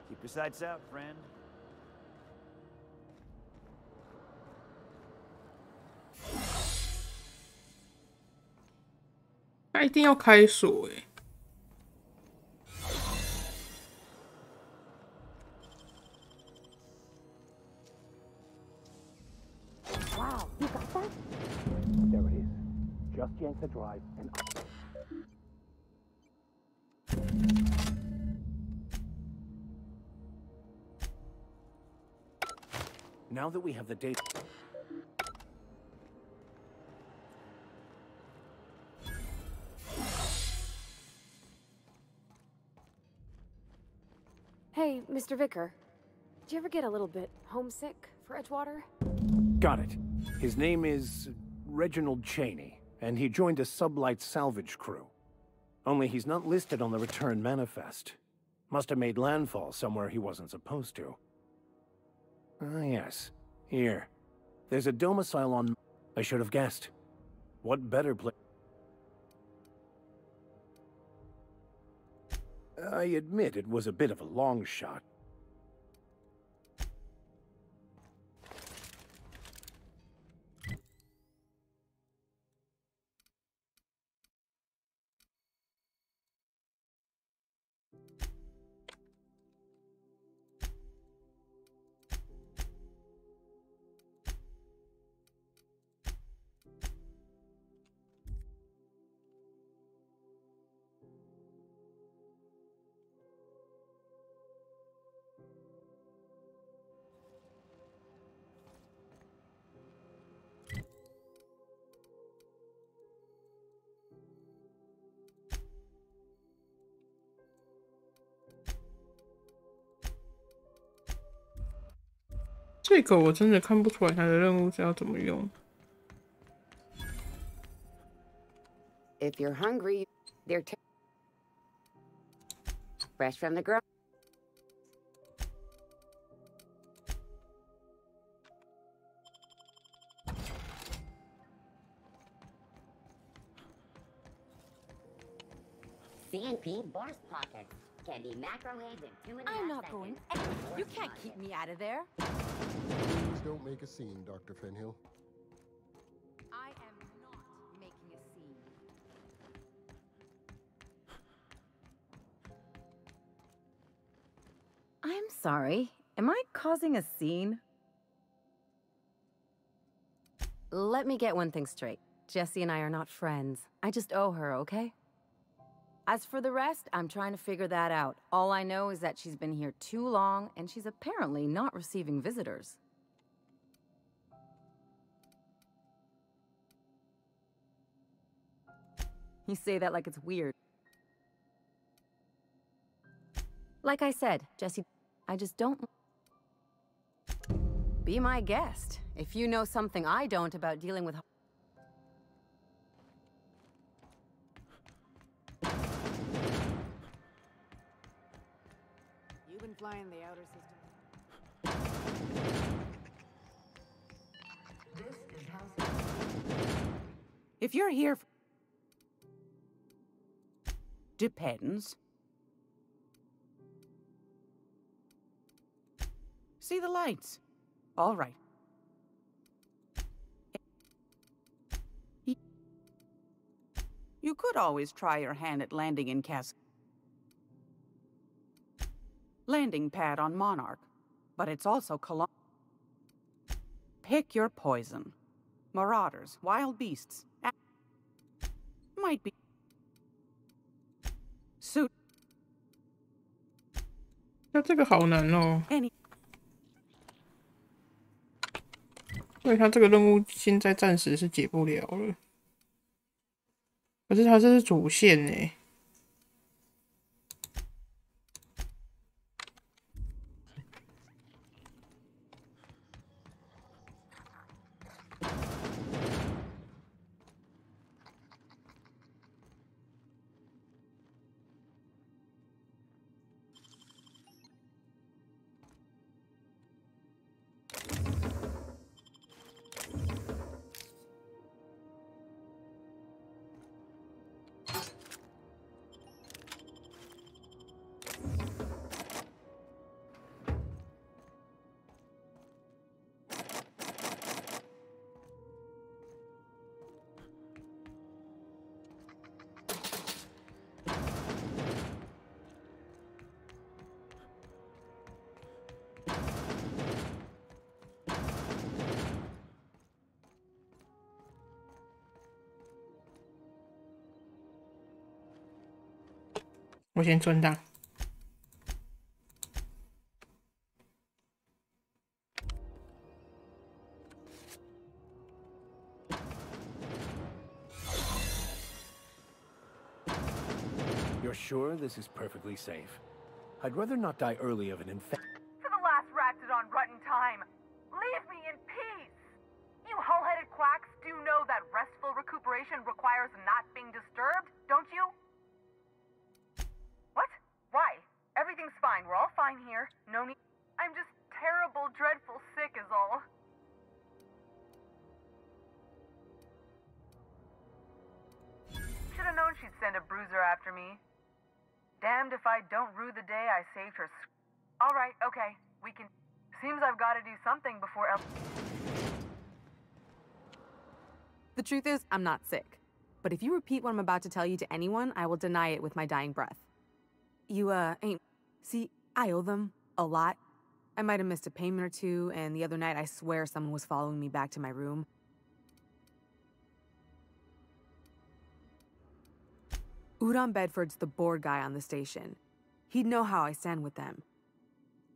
Keep your sights out, friend. 他一定要开锁欸。Wow, you got that? There it is. Just yank the drive and now that we have the data. Hey, Mr. Vicker. Did you ever get a little bit homesick for Edgewater? Got it. His name is Reginald Cheney, and he joined a sublight salvage crew. Only he's not listed on the return manifest. Must have made landfall somewhere he wasn't supposed to. Ah, yes. Here. There's a domicile on... I should have guessed. What better place... I admit it was a bit of a long shot.这个我真的看不出来他的任务是要怎么用。If you're hungry, they're fresh from the ground. CNP Boris Pockets can be microwaved in 2.5 I'm not seconds. going anywhere. You can't keep me out of there. Please don't make a scene, Dr. Fenhill. I am not making a scene. I'm sorry. Am I causing a scene? Let me get one thing straight. Jessie and I are not friends. I just owe her, okay? As for the rest, I'm trying to figure that out. All I know is that she's been here too long, and she's apparently not receiving visitors. You say that like it's weird. Like I said, Jessie, I just don't... Be my guest. If you know something I don't about dealing with... You've been flying the outer system. This is House. If you're here... Depends. See the lights. All right. You could always try your hand at landing in landing pad on Monarch, but it's also Pick your poison. Marauders, wild beasts. Might be. Suit. 那这个好难哦。所以他这个任务现在暂时是解不了了。可是它这是主线呢。我先存档。You're sure this is perfectly safe? I'd rather not die early of an infection. For the last ratted on rotten time, leave me in peace! You hull-headed quacks do know that restful recuperation requires not being disturbed, don't you? What? Why? Everything's fine. We're all fine here. No need. I'm just terrible, dreadful sick is all. Should've known she'd send a bruiser after me. Damned if I don't rue the day I saved her. Alright, okay. We can... Seems I've gotta do something before else... The truth is, I'm not sick. But if you repeat what I'm about to tell you to anyone, I will deny it with my dying breath. You, ain't... See, I owe them a lot. I might have missed a payment or two, and the other night I swear someone was following me back to my room. Udon Bedford's the board guy on the station. He'd know how I stand with them.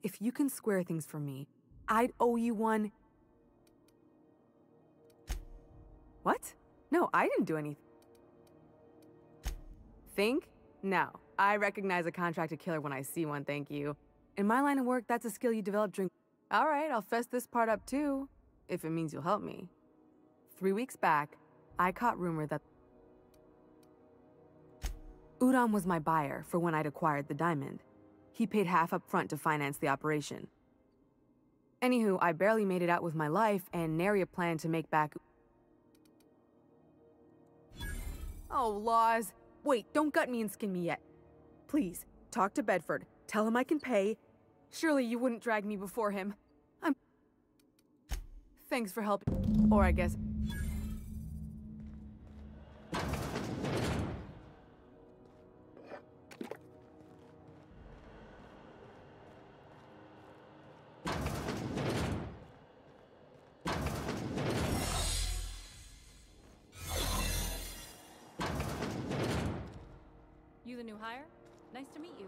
If you can square things for me, I'd owe you one. What? No, I didn't do anything. Think? No. I recognize a contracted killer when I see one, thank you. In my line of work, that's a skill you develop during... Alright, I'll fess this part up too, if it means you'll help me. 3 weeks back, I caught rumor that Udon was my buyer for when I'd acquired the diamond. He paid half up front to finance the operation. Anywho, I barely made it out with my life, and nary a plan to make back... Oh, laws. Wait, don't gut me and skin me yet. Please, talk to Bedford. Tell him I can pay. Surely you wouldn't drag me before him. Thanks for helping. Or I guess... You the new hire? Nice to meet you.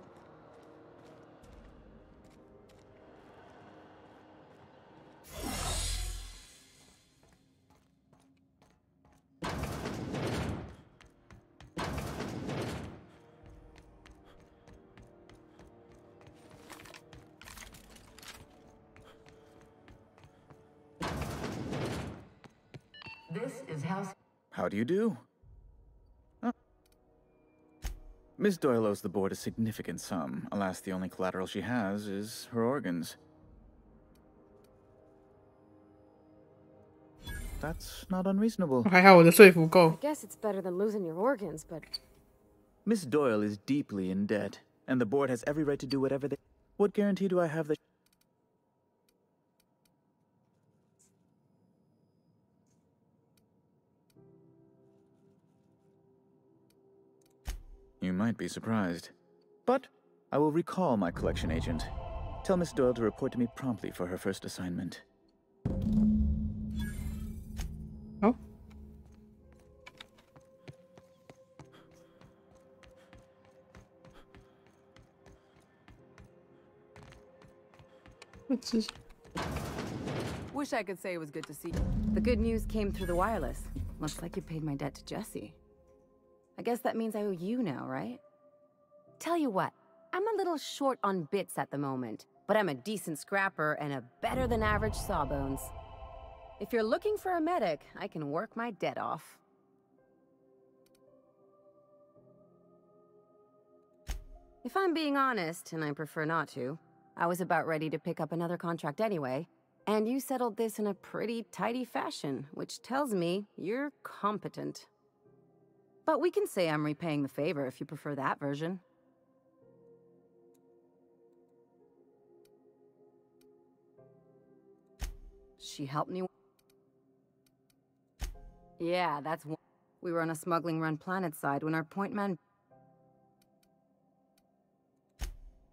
This is House... How do you do? Miss Doyle owes the board a significant sum. Alas, the only collateral she has is her organs. That's not unreasonable. 还好我的说服够。 I guess it's better than losing your organs, but... Miss Doyle is deeply in debt, and the board has every right to do whatever they... What guarantee do I have that... You might be surprised. But I will recall my collection agent. Tell Miss Doyle to report to me promptly for her first assignment. Oh. What's this? Wish I could say it was good to see you. The good news came through the wireless. Looks like you paid my debt to Jesse. I guess that means I owe you now, right? Tell you what, I'm a little short on bits at the moment, but I'm a decent scrapper and a better-than-average sawbones. If you're looking for a medic, I can work my debt off. If I'm being honest, and I prefer not to, I was about ready to pick up another contract anyway, and you settled this in a pretty tidy fashion, which tells me you're competent. But we can say I'm repaying the favor if you prefer that version. She helped me. Yeah, that's one. We were on a smuggling run planet side when our point man.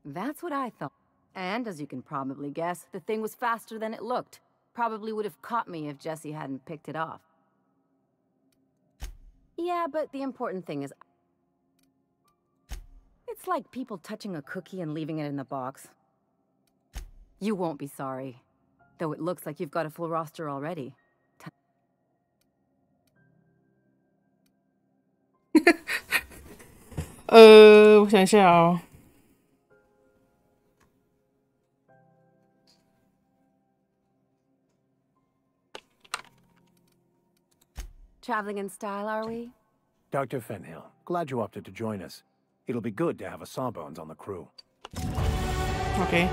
That's what I thought. And as you can probably guess, the thing was faster than it looked. Probably would have caught me if Jesse hadn't picked it off. Yeah, but the important thing is... It's like people touching a cookie and leaving it in the box. You won't be sorry. Though it looks like you've got a full roster already. 我想一下哦。Traveling in style, are we? Dr. Fenhill, glad you opted to join us. It'll be good to have a Sawbones on the crew. Okay.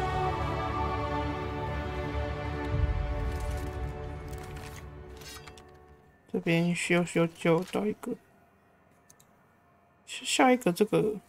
这边修就到一个，下一个这个。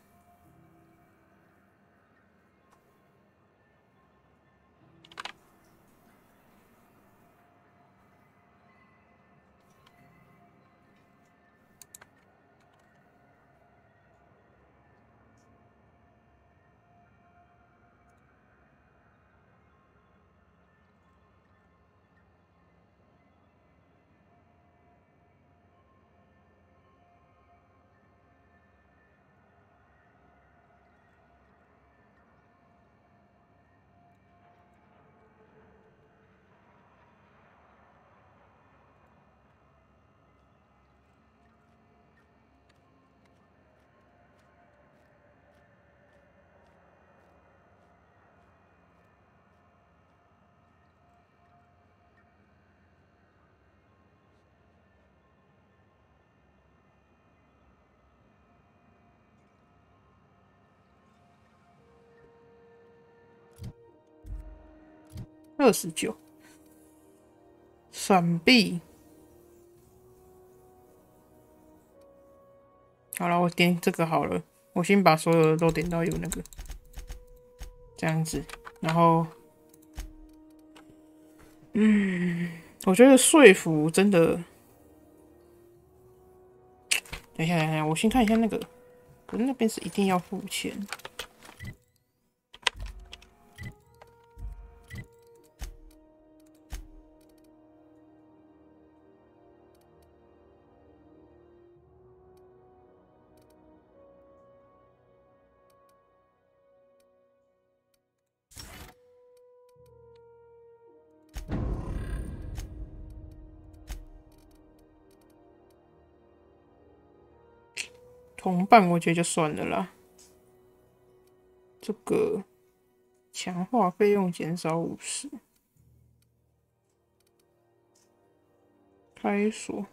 29，闪避。好了，我点这个好了。我先把所有的都点到有那个，这样子。然后，我觉得说服真的。等一下，我先看一下那个，可是那边是一定要付钱。同伴我觉得就算了啦。这个强化费用减少50，开锁。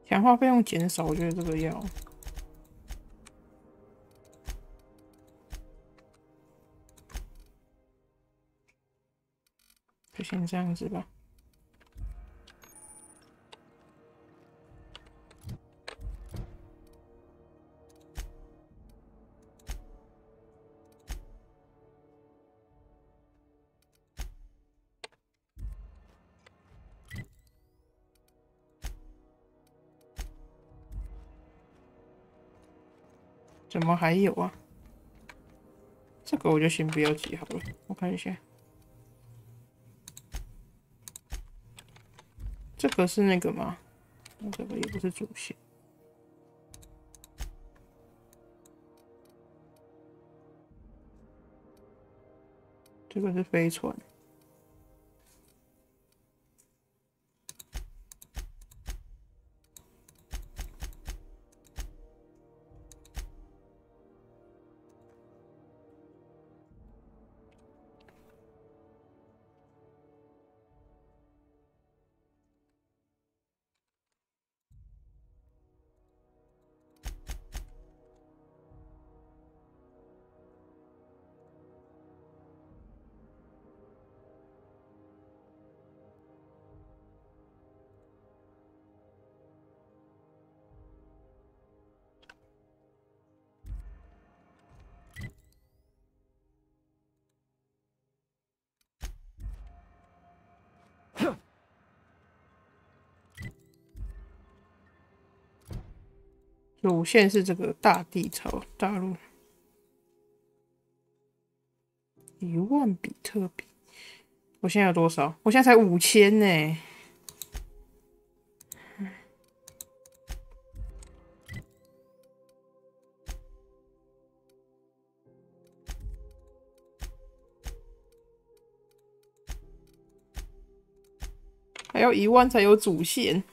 强化费用减少，我觉得这个要。就先这样子吧。怎么还有啊？这个我就先不要记好了，我看一下。这个是那个吗？这个也不是主线。这个是飞船。主线是这个大地潮大陆，10000比特币。我现在有多少？我现在才5000呢。还要10000才有主线。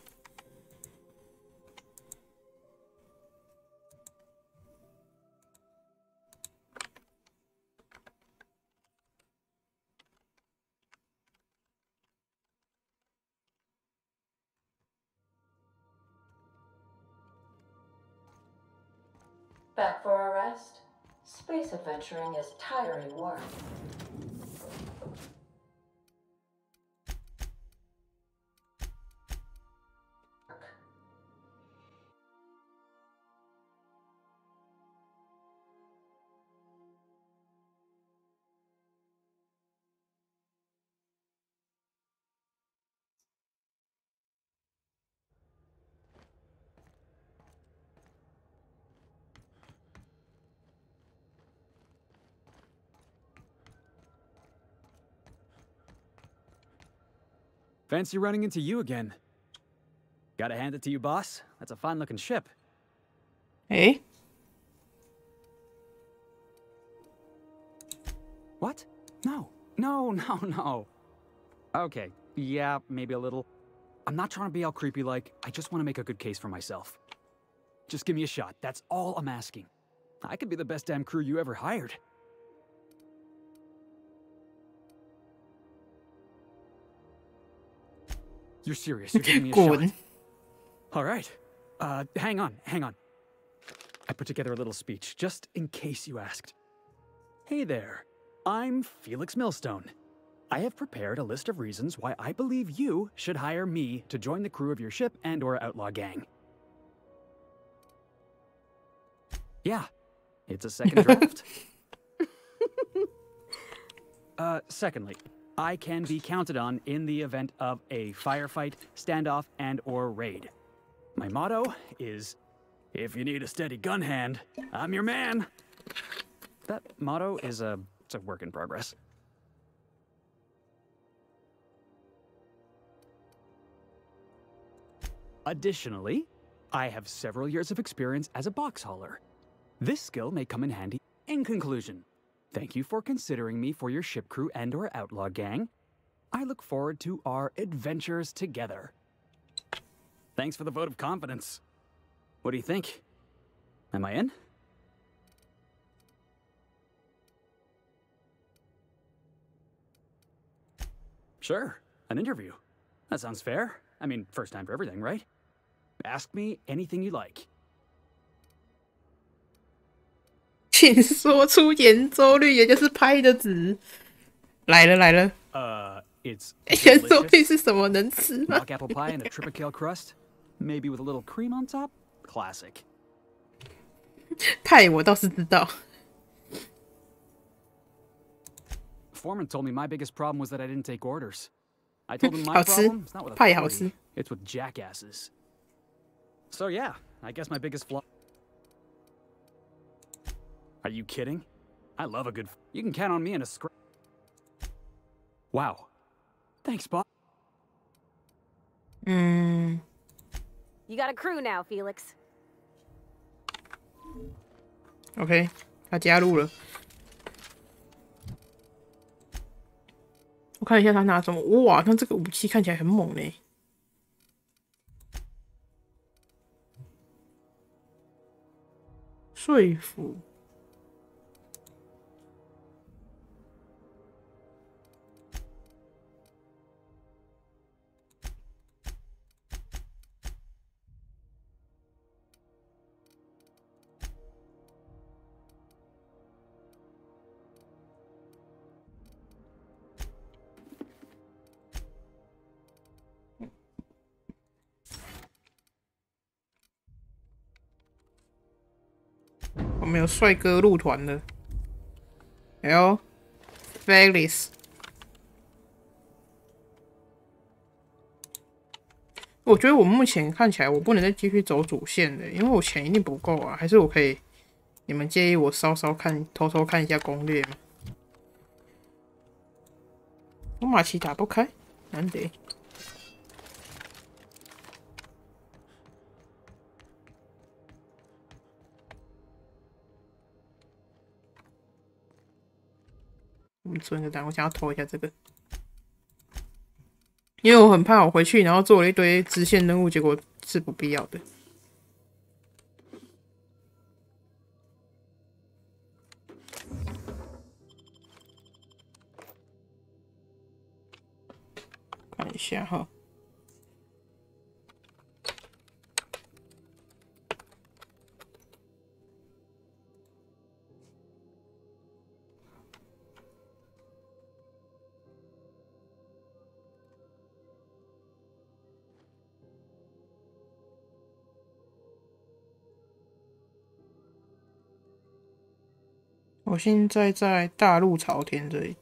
Back for a rest? Space adventuring is tiring work. Fancy running into you again. Gotta hand it to you, boss. That's a fine-looking ship. Hey? What? No. Okay, yeah, maybe a little. I'm not trying to be all creepy-like. I just want to make a good case for myself. Just give me a shot. That's all I'm asking. I could be the best damn crew you ever hired. You're serious. You're giving me a shot. All right. Hang on. I put together a little speech, just in case you asked. Hey there. I'm Felix Millstone. I have prepared a list of reasons why I believe you should hire me to join the crew of your ship and/or outlaw gang. Yeah, it's a second draft. Secondly, I can be counted on in the event of a firefight, standoff, and/or raid. My motto is, if you need a steady gun hand, I'm your man. That motto is it's a work in progress. Additionally, I have several years of experience as a box hauler. This skill may come in handy. In conclusion, thank you for considering me for your ship crew and/or outlaw gang. I look forward to our adventures together. Thanks for the vote of confidence. What do you think? Am I in? Sure, an interview. That sounds fair. I mean, first time for everything, right? Ask me anything you like. 请说出圆周率，也就是拍的值。来了来了。It's 圆周率是什么？能吃吗 mock apple pie and a triple kale crust, maybe with a little cream on top. Classic. 派我倒是知道。Foreman told me my biggest problem was that I didn't take orders. I told him my 好吃， problem is not with 派好吃。 authority, it's with jackasses. So yeah, I guess my biggest flaw. Are you kidding? I love a good. You can count on me in a scrap. Wow. Thanks, Bob. You got a crew now, Felix. OK， 他加入了。我看一下他拿什么。哇，那这个武器看起来很猛呢。说服。我们有帅哥入团了。哎呦 ，Felix， 我觉得我目前看起来我不能再继续走主线了，因为我钱一定不够啊。还是我可以？你们介意我稍稍看、偷偷看一下攻略吗？我马奇打不开，难得。我们存个档，我想要偷一下这个，因为我很怕我回去然后做了一堆支线任务，结果是不必要的。看一下哈。我现在在大陆朝天这里。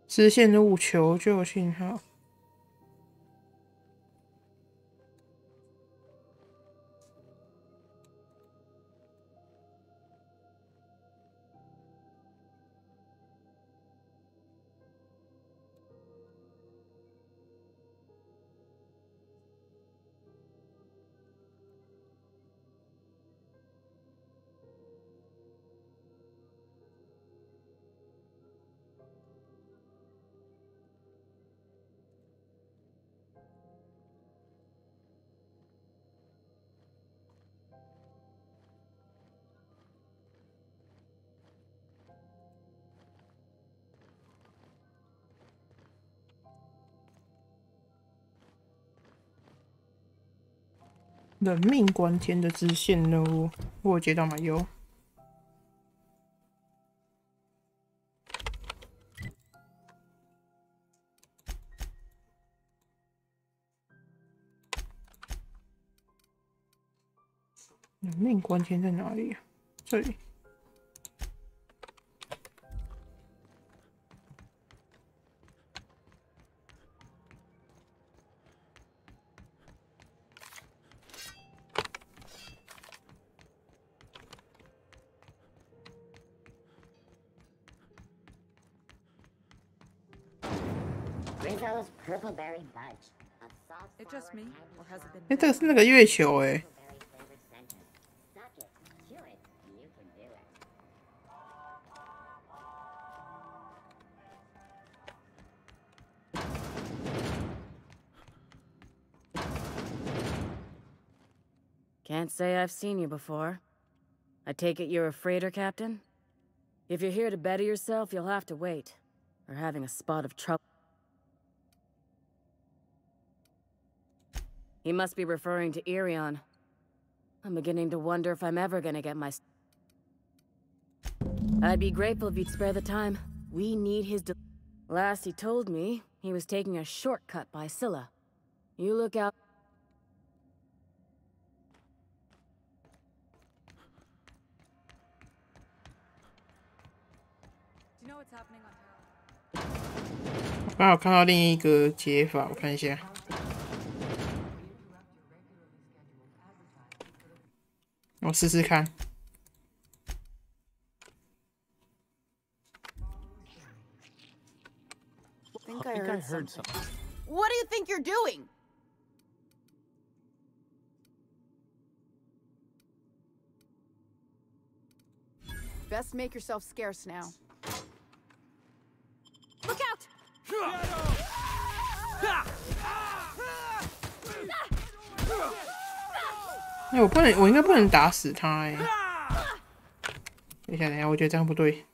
支线任务求救信号。人命关天的支线任务，我有接到吗？有。人命关天在哪里啊？这里。Rizzo's Purpleberry Fudge. It just me, or has it been? 哎，这个是那个月球哎。Can't say I've seen you before. I take it you're a freighter captain? If you're here to better yourself, you'll have to wait. Or having a spot of trouble. He must be referring to Irion. I'm beginning to wonder if I'm ever gonna get my... I'd be grateful if you'd spare the time. We need his... Last he told me, he was taking a shortcut by Scylla. You look out... Do you know what's happening on Terra? 刚好看到另一个解法，我看一下。我试试看。I think I heard something. What do you think you're doing? Best make yourself scarce now. Look out! 哎，我应该不能打死他哎。等一下，我觉得这样不对。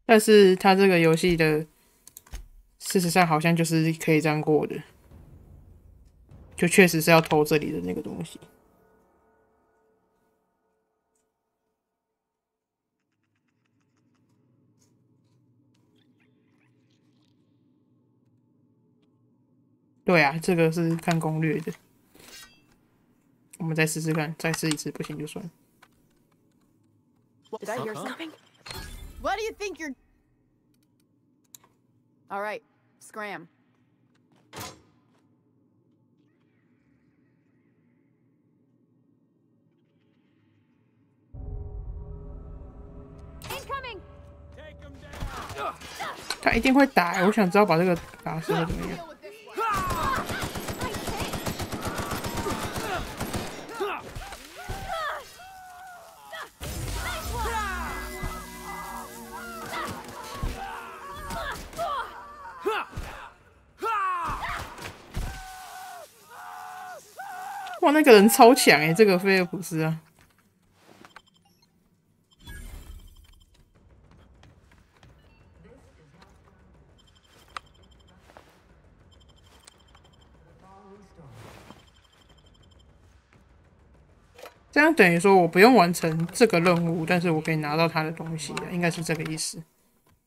但是他这个游戏的，事实上好像就是可以这样过的，就确实是要偷这里的那个东西。对啊，这个是看攻略的。我们再试试看，再试一次，不行就算了。Did I hear something? What do you think you're... All right, scram. Incoming! 他一定会打，我想知道把这个打死会怎么样。哇，那个人超强哎，这个菲尔普斯啊！这样等于说我不用完成这个任务，但是我可以拿到他的东西了，应该是这个意思。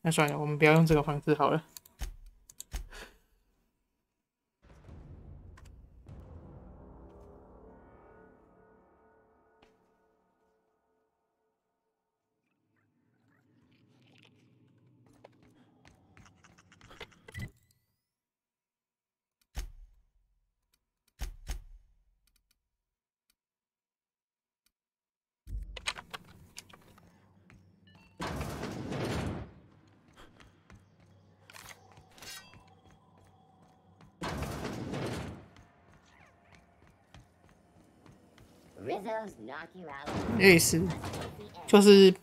那算了，我们不要用这个方式好了。类似，就是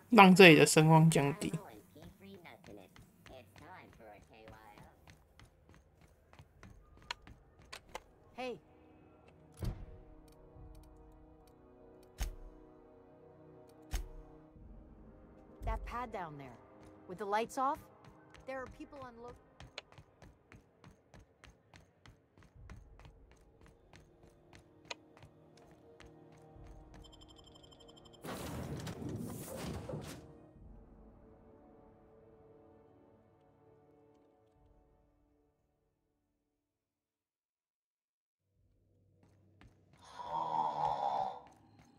让这里的声望降低。Hey. That pad down there, with the lights off, there are people on look.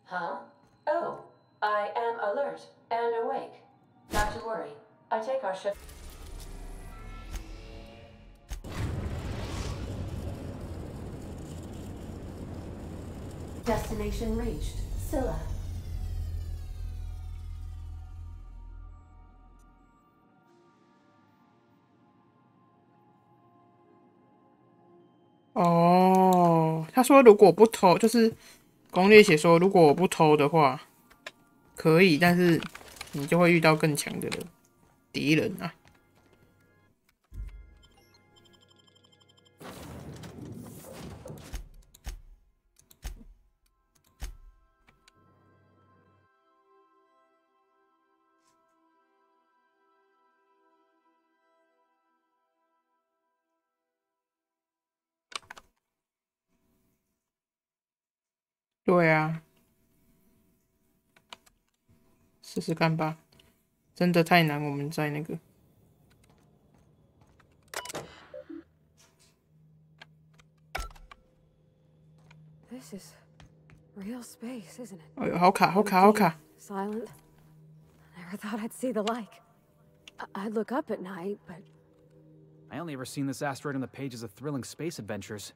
Huh? Oh, I am alert and awake. Not to worry. I take our ship. Destination reached. Scylla. 哦，他说如果不偷，就是攻略写说，如果我不偷的话，可以，但是你就会遇到更强的敌人啊。对啊，试试看吧。真的太难，我们在那个。This is real space, isn't it? 哎呦，好卡，好卡，好卡！ Silent. Never thought I'd see the like. I'd look up at night, but I only ever seen this asteroid on the pages of thrilling space adventures.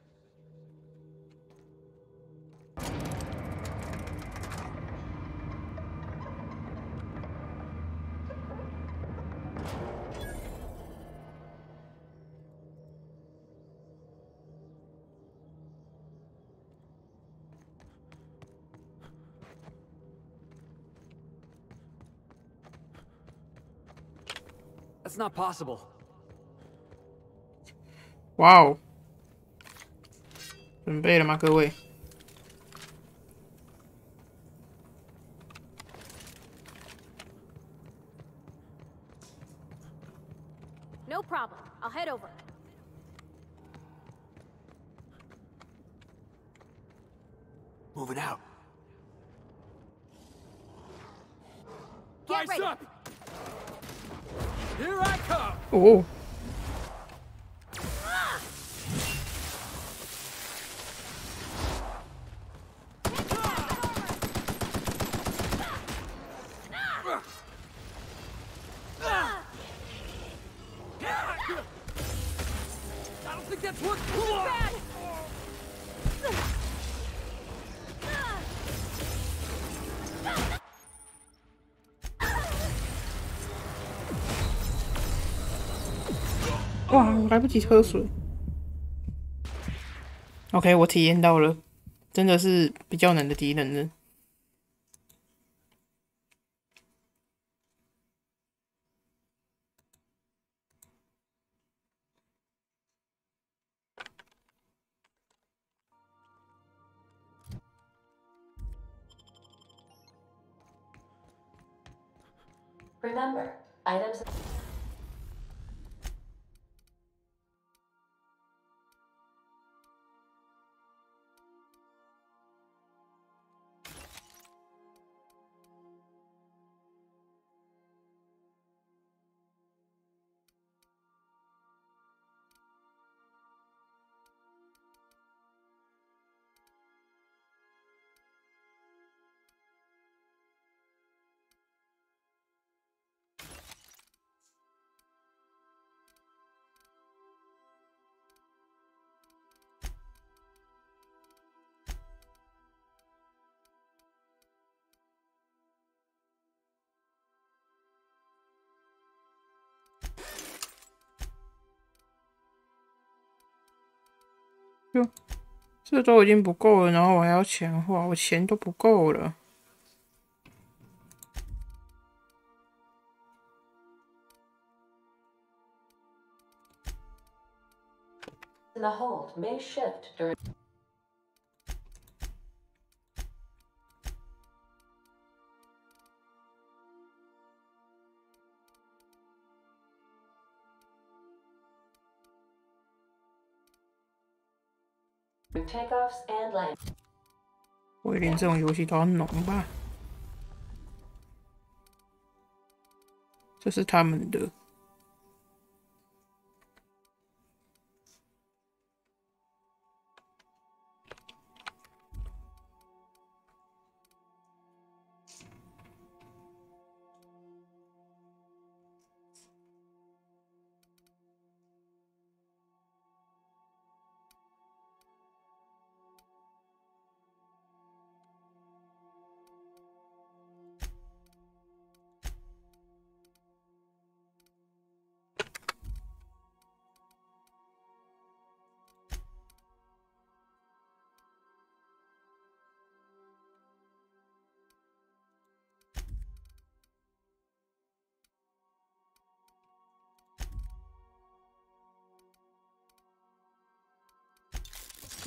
That's not possible. 哇哦，准备了吗，各位？ no problem. I'll head over. Moving out. Get ready. Up! Here I come! Oh. I don't think that's working. Bad. 哇，我来不及喝水。OK， 我体验到了，真的是比较难的敌人了。Remember, items.哟，这都已经不够了，然后我还要强化，我钱都不够了。 The hold may shift during. Takeoffs and land. 我连这种游戏都要弄吧？这是他们的。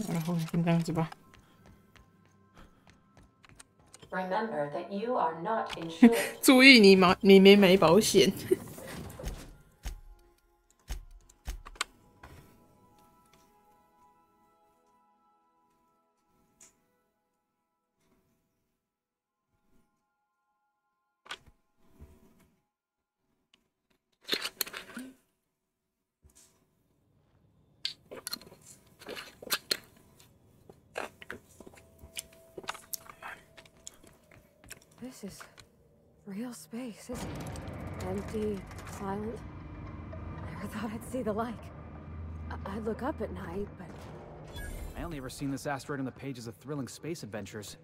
然后先这样子吧。Remember that you are not insured. 注意你没买保险。This is real space, isn't it? Empty, silent. Never thought I'd see the like. I look up at night, but... I only ever seen this asteroid on the pages of thrilling space adventures.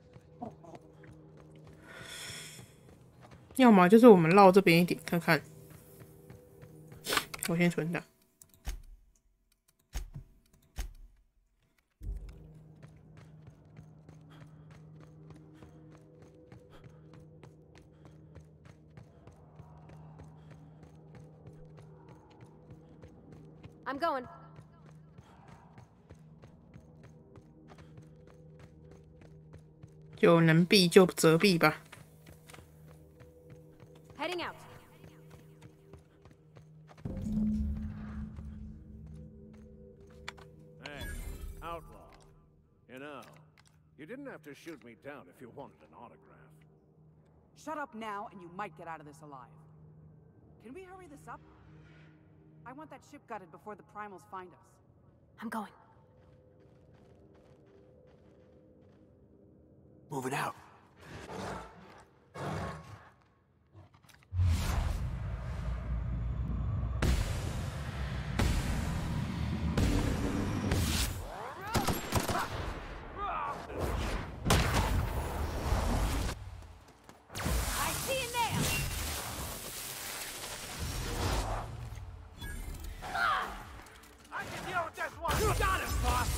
要么就是我们绕这边一点看看。我先存档。I'm going. 就能避就则避吧。Heading out. Hey, outlaw. You know, you didn't have to shoot me down if you wanted an autograph. Shut up now, and you might get out of this alive. Can we hurry this up? I want that ship gutted before the primals find us. I'm going. Moving out. I see you now. I can deal with this one! You got it, boss!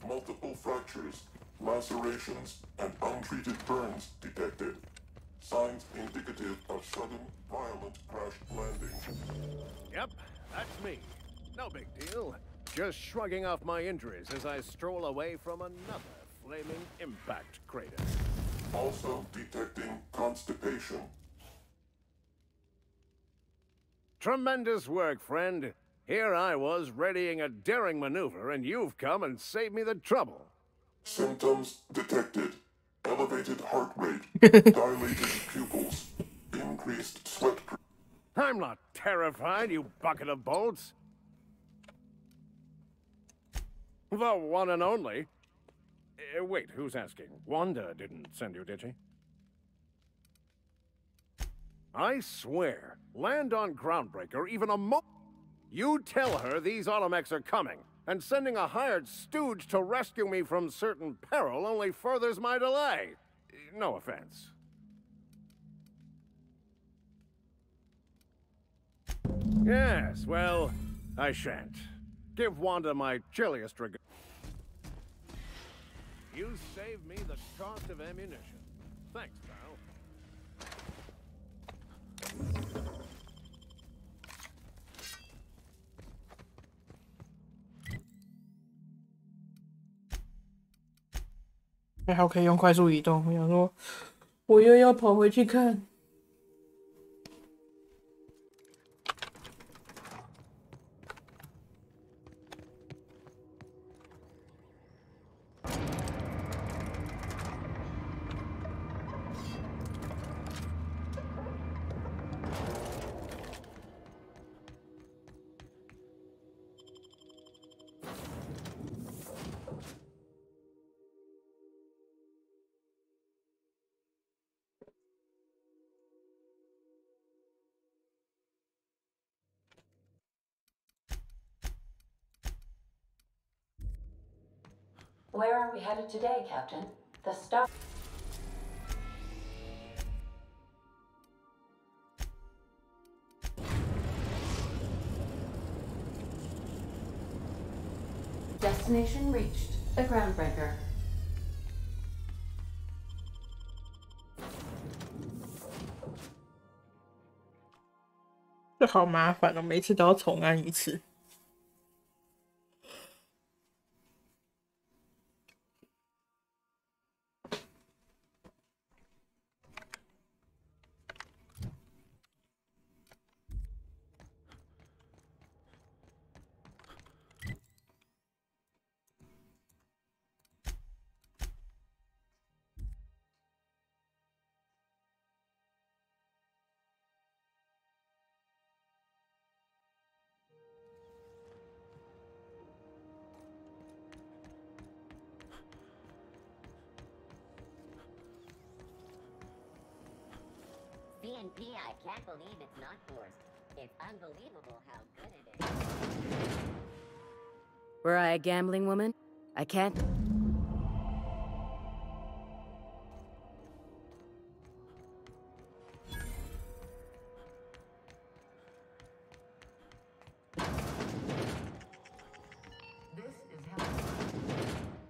Multiple fractures, lacerations, and untreated burns detected. Signs indicative of sudden, violent crash landing. Yep, that's me. No big deal. Just shrugging off my injuries as I stroll away from another flaming impact crater. Also detecting constipation. Tremendous work, friend. Here I was readying a daring maneuver, and you've come and saved me the trouble. Symptoms detected. Elevated heart rate, dilated pupils, increased sweat. I'm not terrified, you bucket of bolts. The one and only. Wait, who's asking? Wanda didn't send you, did she? I swear, land on Groundbreaker even a You tell her these automechs are coming, and sending a hired stooge to rescue me from certain peril only furthers my delay. No offense. Yes, well, I shan't. Give Wanda my chilliest regards. You saved me the cost of ammunition. Thanks, pal.还好可以用快速移动。我想说，我又要跑回去看。Where are we headed today, Captain? The stuff. Destination reached. The groundbreaker. 这好麻烦哦，每次都要重按一次。BNP, I can't believe it's not forced. It's unbelievable how good it is. Were I a gambling woman? I can't.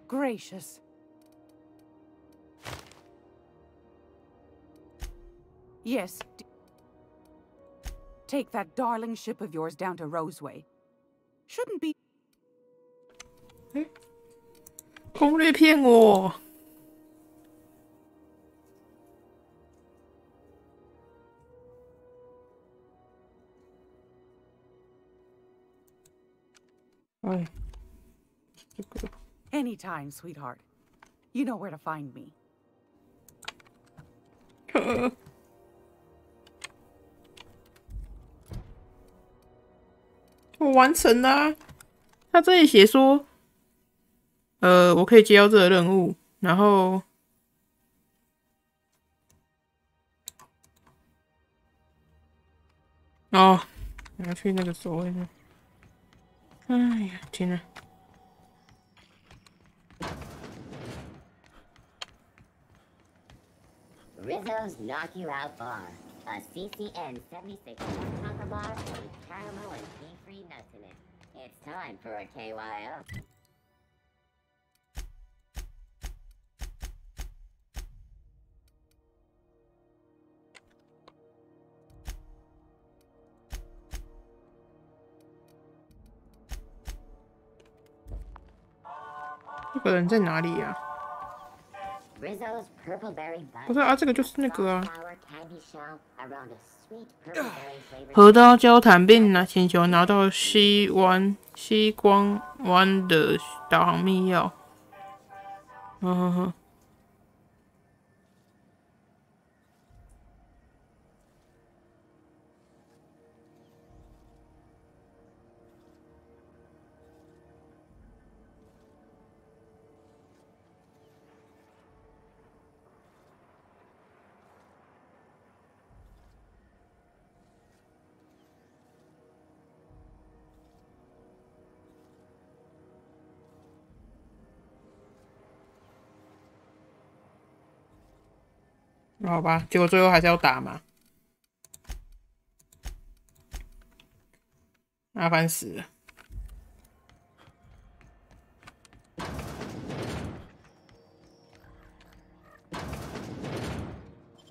Gracious. Yes. Take that darling ship of yours down to Roseway. Shouldn't be. 攻略骗我。哎，这个。 Anytime, sweetheart. You know where to find me. 我完成啦！他这里写说，我可以接到这个任务，然后，哦，我要去那个所谓的，哎呀，天哪！ Rizzo's Knock You Out Bar, a CCN 76 Conquer bar with caramel and tea-free nuts in it. It's time for a KYO. 这个人在哪里呀？ 不是啊，这个就是那个啊。河道交谈并请求拿到西光湾的导航密钥。好吧，结果最后还是要打嘛，麻烦死了。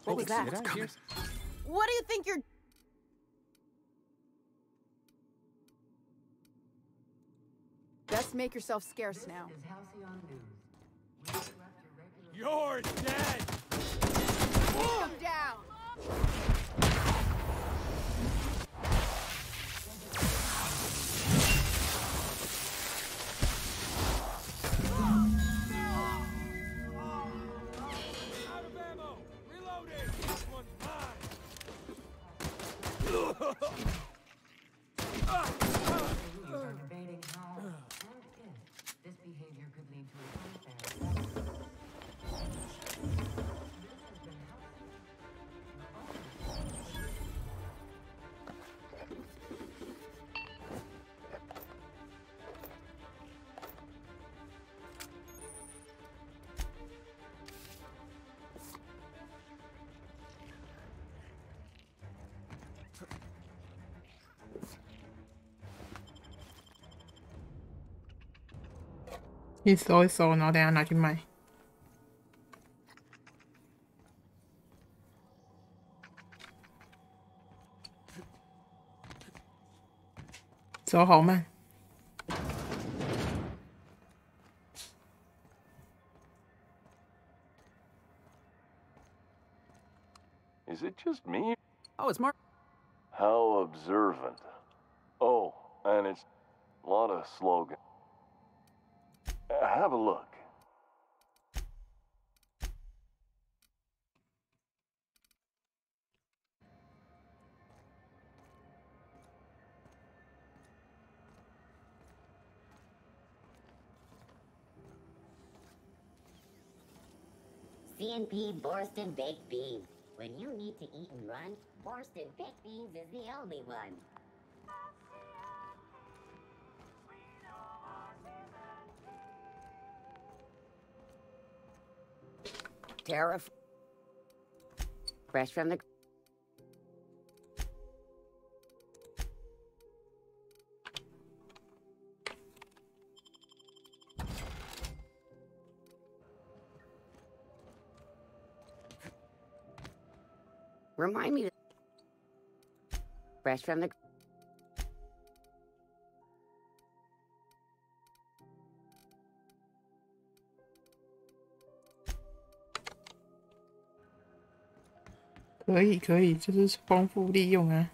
What was that? What do you think you're... Best make yourself scarce now. You're dead! Come down! 先收一收，然后等一下拿去卖。走好慢。Is it just me? Oh, it's Mark. How observant. Oh, and it's a lot of slogan. Have a look. CNP Borston Baked Beans. When you need to eat and run, Borston Baked Beans is the only one. Tariff. Fresh from the... Remind me to... Fresh from the...可以，这是丰富利用啊。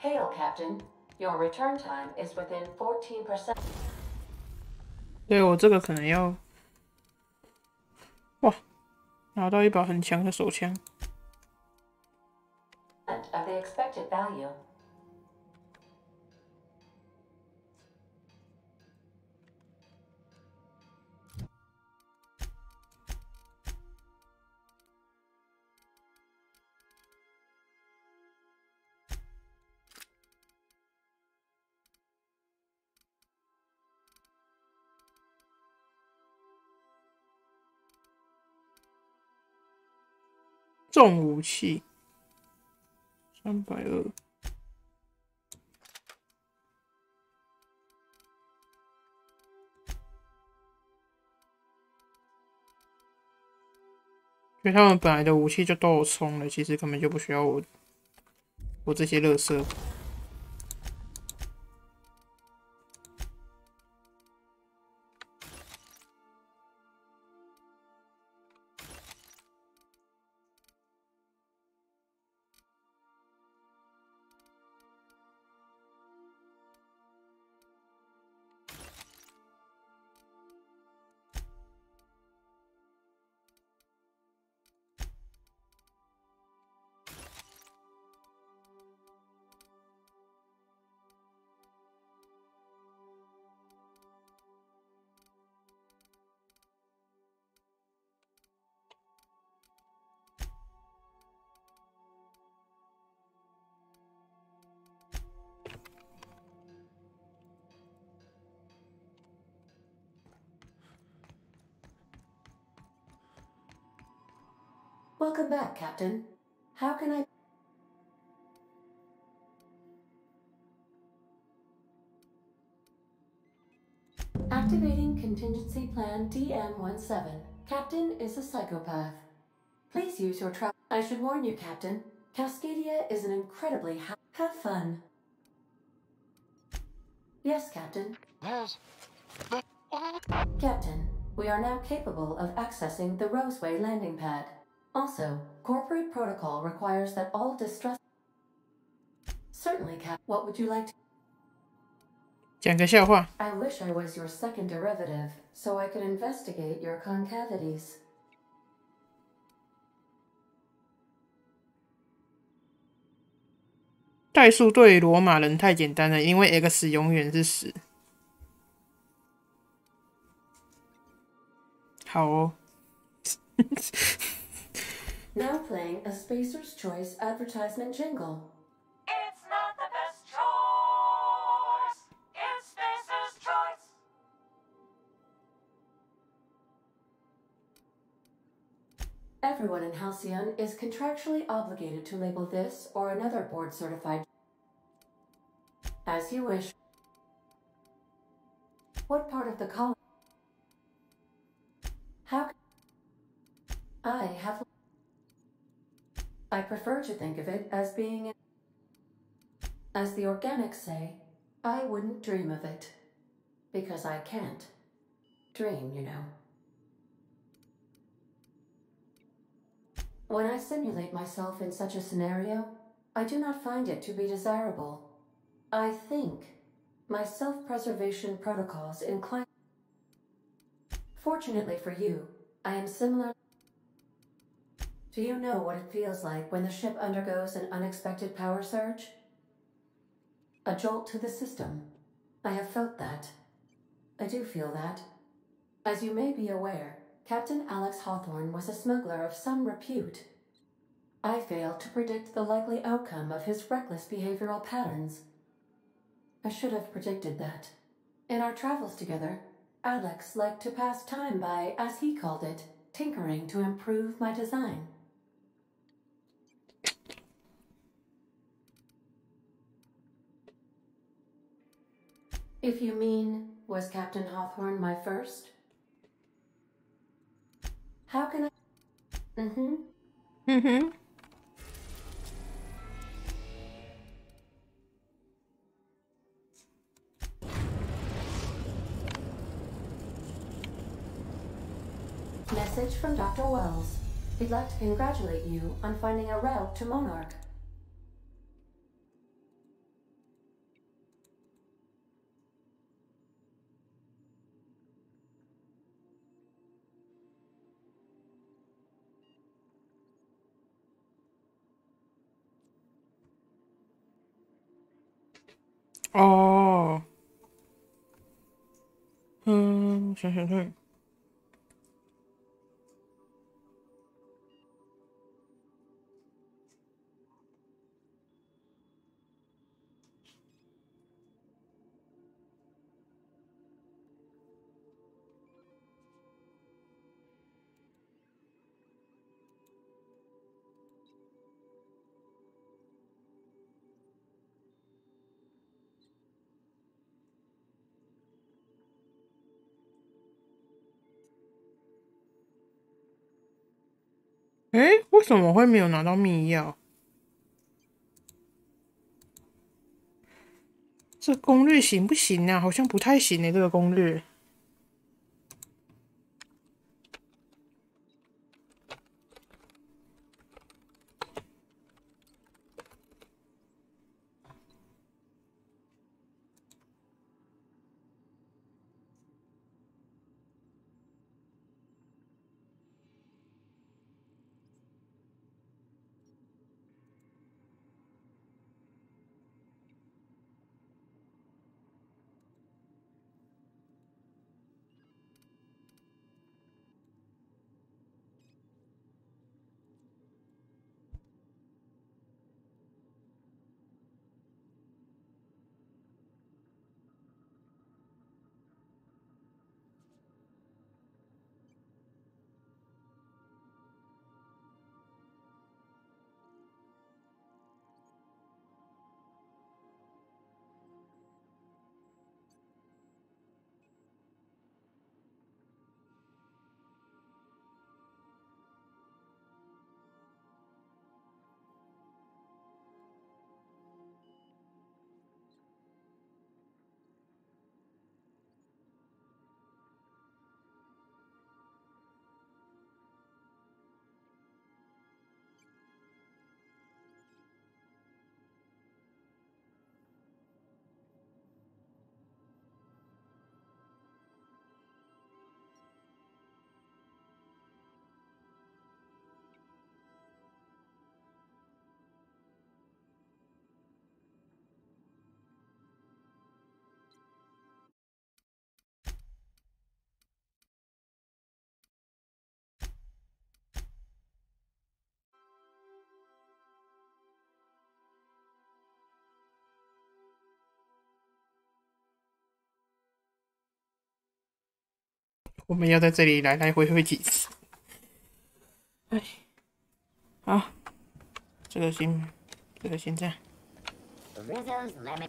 Hail, Captain. Your return time is within 14%. 对我这个可能要，哇，拿到一把很强的手枪。Of the expected value. 重武器320。因为他们本来的武器就都有充了，其实根本就不需要我这些垃圾。Welcome back, Captain. How can I... Activating Contingency Plan DM-17. Captain is a psychopath. Please use your trap. I should warn you, Captain. Cascadia is an incredibly have fun. Yes, Captain. Captain, we are now capable of accessing the Roseway landing pad. Also, corporate protocol requires that all distress... Certainly, Cap. What would you like to... 讲个笑话。 I wish I was your second derivative, so I could investigate your concavities. 代数对罗马人太简单了，因为 x 永远是10。好哦。Now playing a Spacer's Choice advertisement jingle. It's not the best choice. It's Spacer's choice. Everyone in Halcyon is contractually obligated to label this or another board-certified as you wish. What part of the colony? How I prefer to think of it as being, as the organics say, I wouldn't dream of it. Because I can't dream, you know. When I simulate myself in such a scenario, I do not find it to be desirable. I think my self-preservation protocols incline. Fortunately for you, I am similar. Do you know what it feels like when the ship undergoes an unexpected power surge? A jolt to the system. I have felt that. I do feel that. As you may be aware, Captain Alex Hawthorne was a smuggler of some repute. I failed to predict the likely outcome of his reckless behavioral patterns. I should have predicted that. In our travels together, Alex liked to pass time by, as he called it, tinkering to improve my design. If you mean, was Captain Hawthorne my first? How can I? Mm-hmm. Message from Dr. Wells. He'd like to congratulate you on finding a route to Monarch.哦，想想看。诶，为什么会没有拿到密钥？这攻略行不行啊？好像不太行诶，这个攻略。我们要在这里来来回回几次。哎，好，这个先这样。Rizzo's lemon.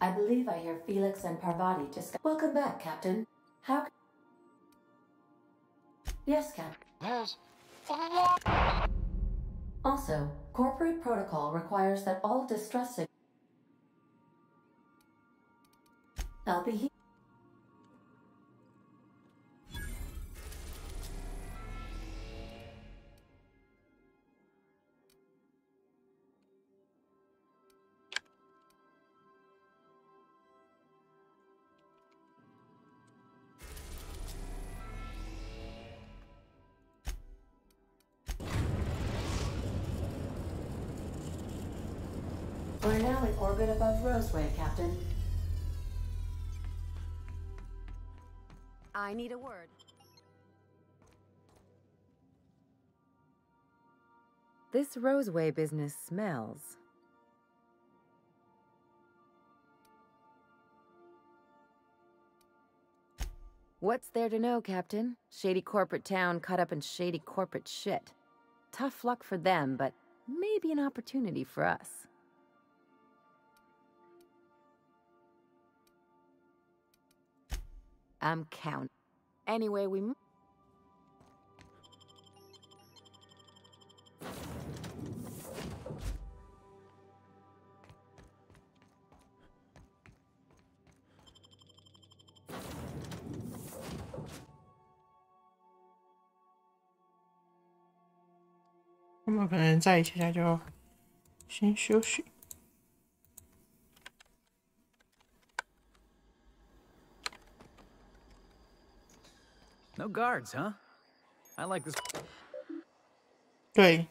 I believe I hear Felix and Parvati discuss. Welcome back, Captain. How? Yes, Captain. Also, corporate protocol requires that all distress signals. I'll be here. We're now in orbit above Roseway, Captain. I need a word. This Roseway business smells. What's there to know, Captain? Shady corporate town caught up in shady corporate shit. Tough luck for them, but maybe an opportunity for us. I'm counting. Anyway, we...我们可能再一下就要先休息。No guards, huh? I like this. 对。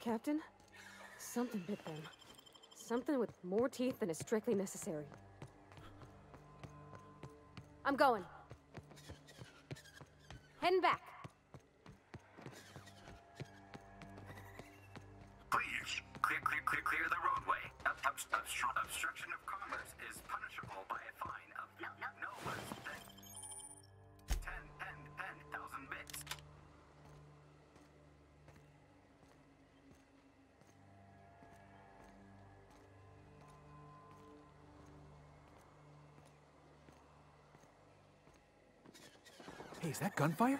Captain? Something bit them. Something with more teeth than is strictly necessary. I'm going. Heading back. Please, clear the roadway. Obstruction of commerce is punishable by a fine of no less than 10,000 bits. Hey, is that gunfire?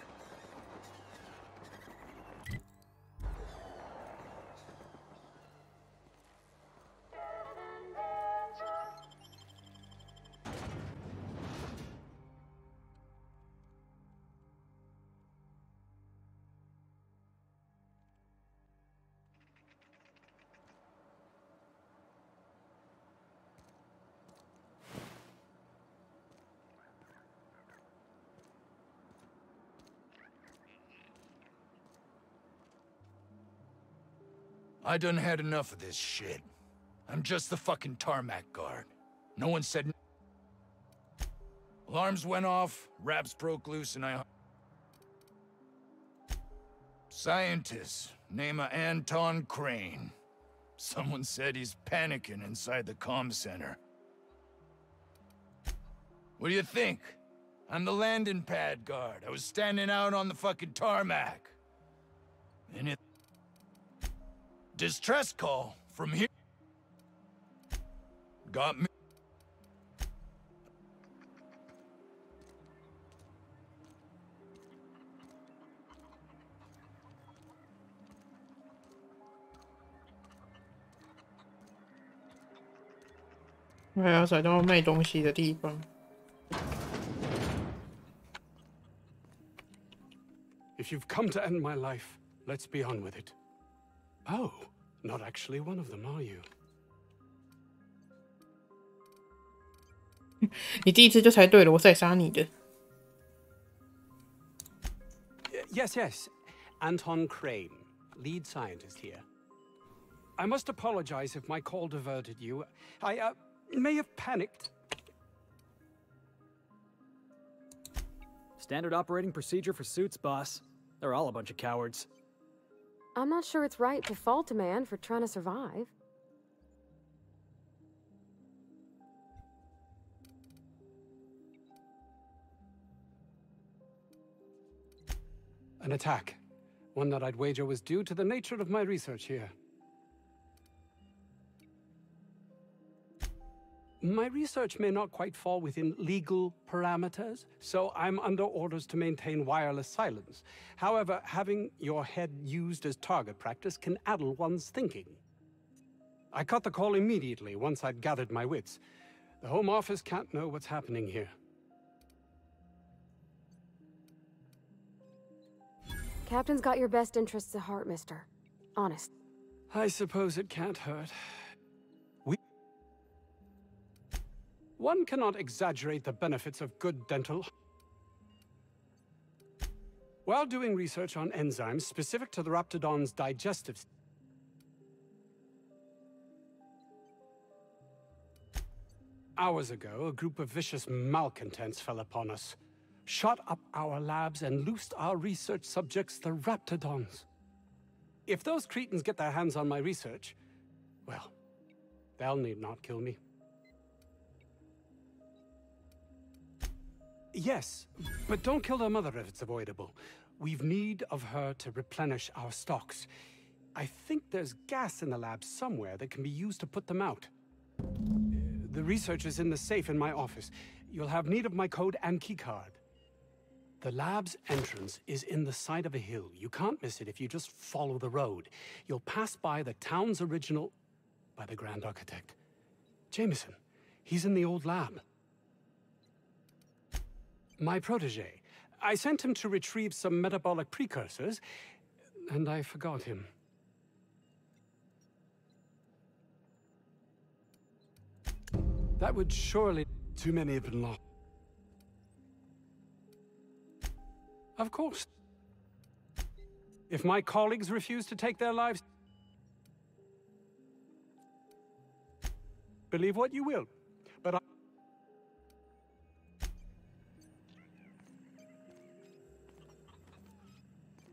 I done had enough of this shit. I'm just the fucking tarmac guard. No one said... Alarms went off, wraps broke loose, and I... Scientist, name of Anton Crane. Someone said he's panicking inside the comm center. What do you think? I'm the landing pad guard. I was standing out on the fucking tarmac. And it... Distress call from here. Got me. "我还要找到卖东西的地方。If you've come to end my life, let's be on with it. Oh, not actually one of them, are you? 你第一次就猜对了，我是来杀你的。Yes. Anton Crane, lead scientist here. I must apologize if my call diverted you. I may have panicked. Standard operating procedure for suits, boss. They're all a bunch of cowards. I'm not sure it's right to fault a man for trying to survive. An attack. One that I'd wager was due to the nature of my research here. My research may not quite fall within legal parameters, so I'm under orders to maintain wireless silence. However, having your head used as target practice can addle one's thinking. I cut the call immediately once I'd gathered my wits. The Home Office can't know what's happening here. Captain's got your best interests at heart, mister. Honest. I suppose it can't hurt. One cannot exaggerate the benefits of good dental. While doing research on enzymes specific to the Raptidon's digestive, hours ago, a group of vicious malcontents fell upon us, shot up our labs, and loosed our research subjects, the Raptidons. If those cretins get their hands on my research, well, they'll need not kill me. Yes, but don't kill their mother if it's avoidable. We've need of her to replenish our stocks. I think there's gas in the lab somewhere that can be used to put them out. The research is in the safe in my office. You'll have need of my code and keycard. The lab's entrance is in the side of a hill. You can't miss it if you just follow the road. You'll pass by the town's original... by the Grand Architect. Jameson. He's in the old lab. My protege. I sent him to retrieve some metabolic precursors, and I forgot him. That would surely... Too many have been lost. Of course. If my colleagues refuse to take their lives... Believe what you will, but I...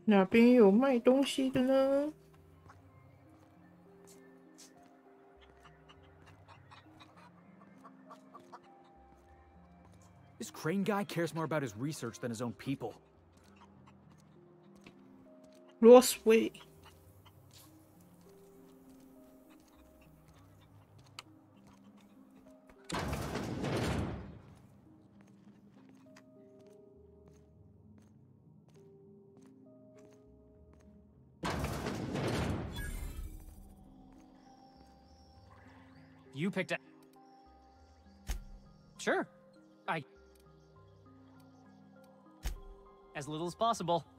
哪边有卖东西的呢？ This Crane guy cares more about his research than his own people. Lost way. You picked a... Sure. As little as possible. "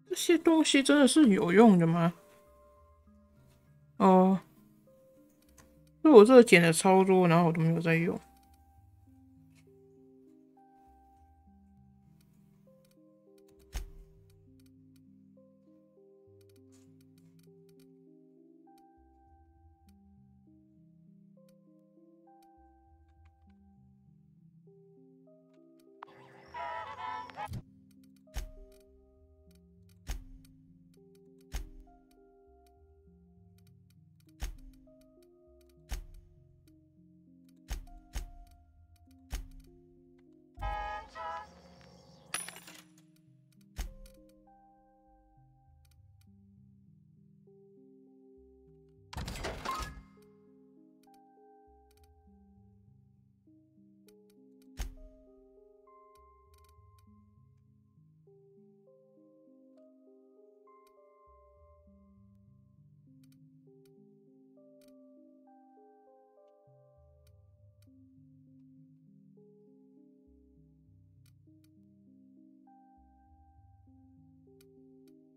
这些东西真的是有用的吗？哦，是我这捡的超多，然后我都没有在用。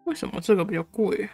为什么这个比较贵啊？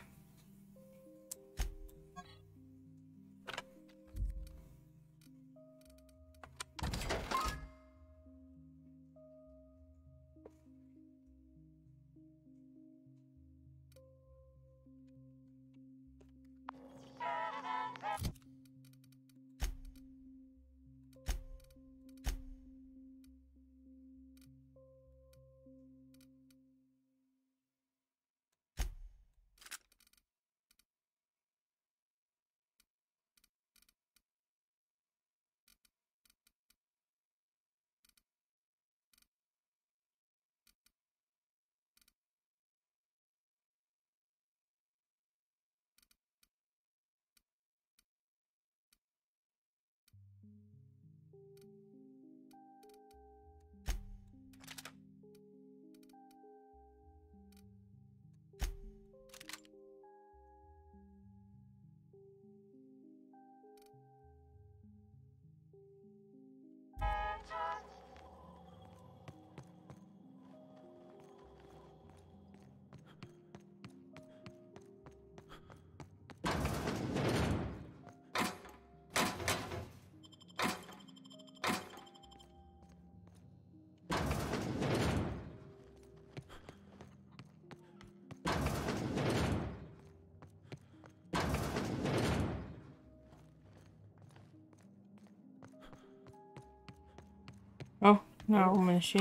好，那我们先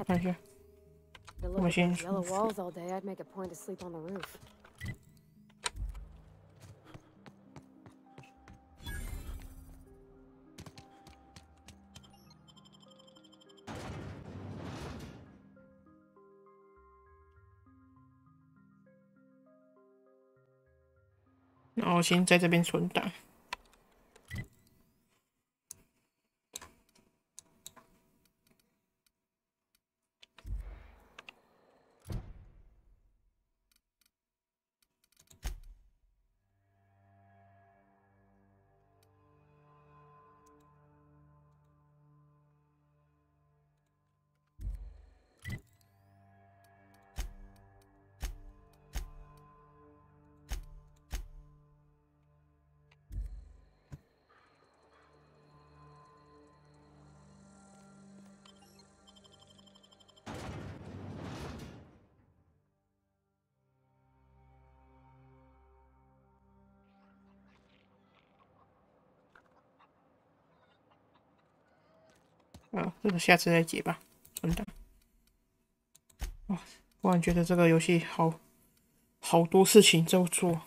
看一下。我们先 yellow walls all day, I'd make a point to sleep on the roof. 然后先在这边存档。这个下次再解吧，存档。哇，忽然觉得这个游戏好多事情要做。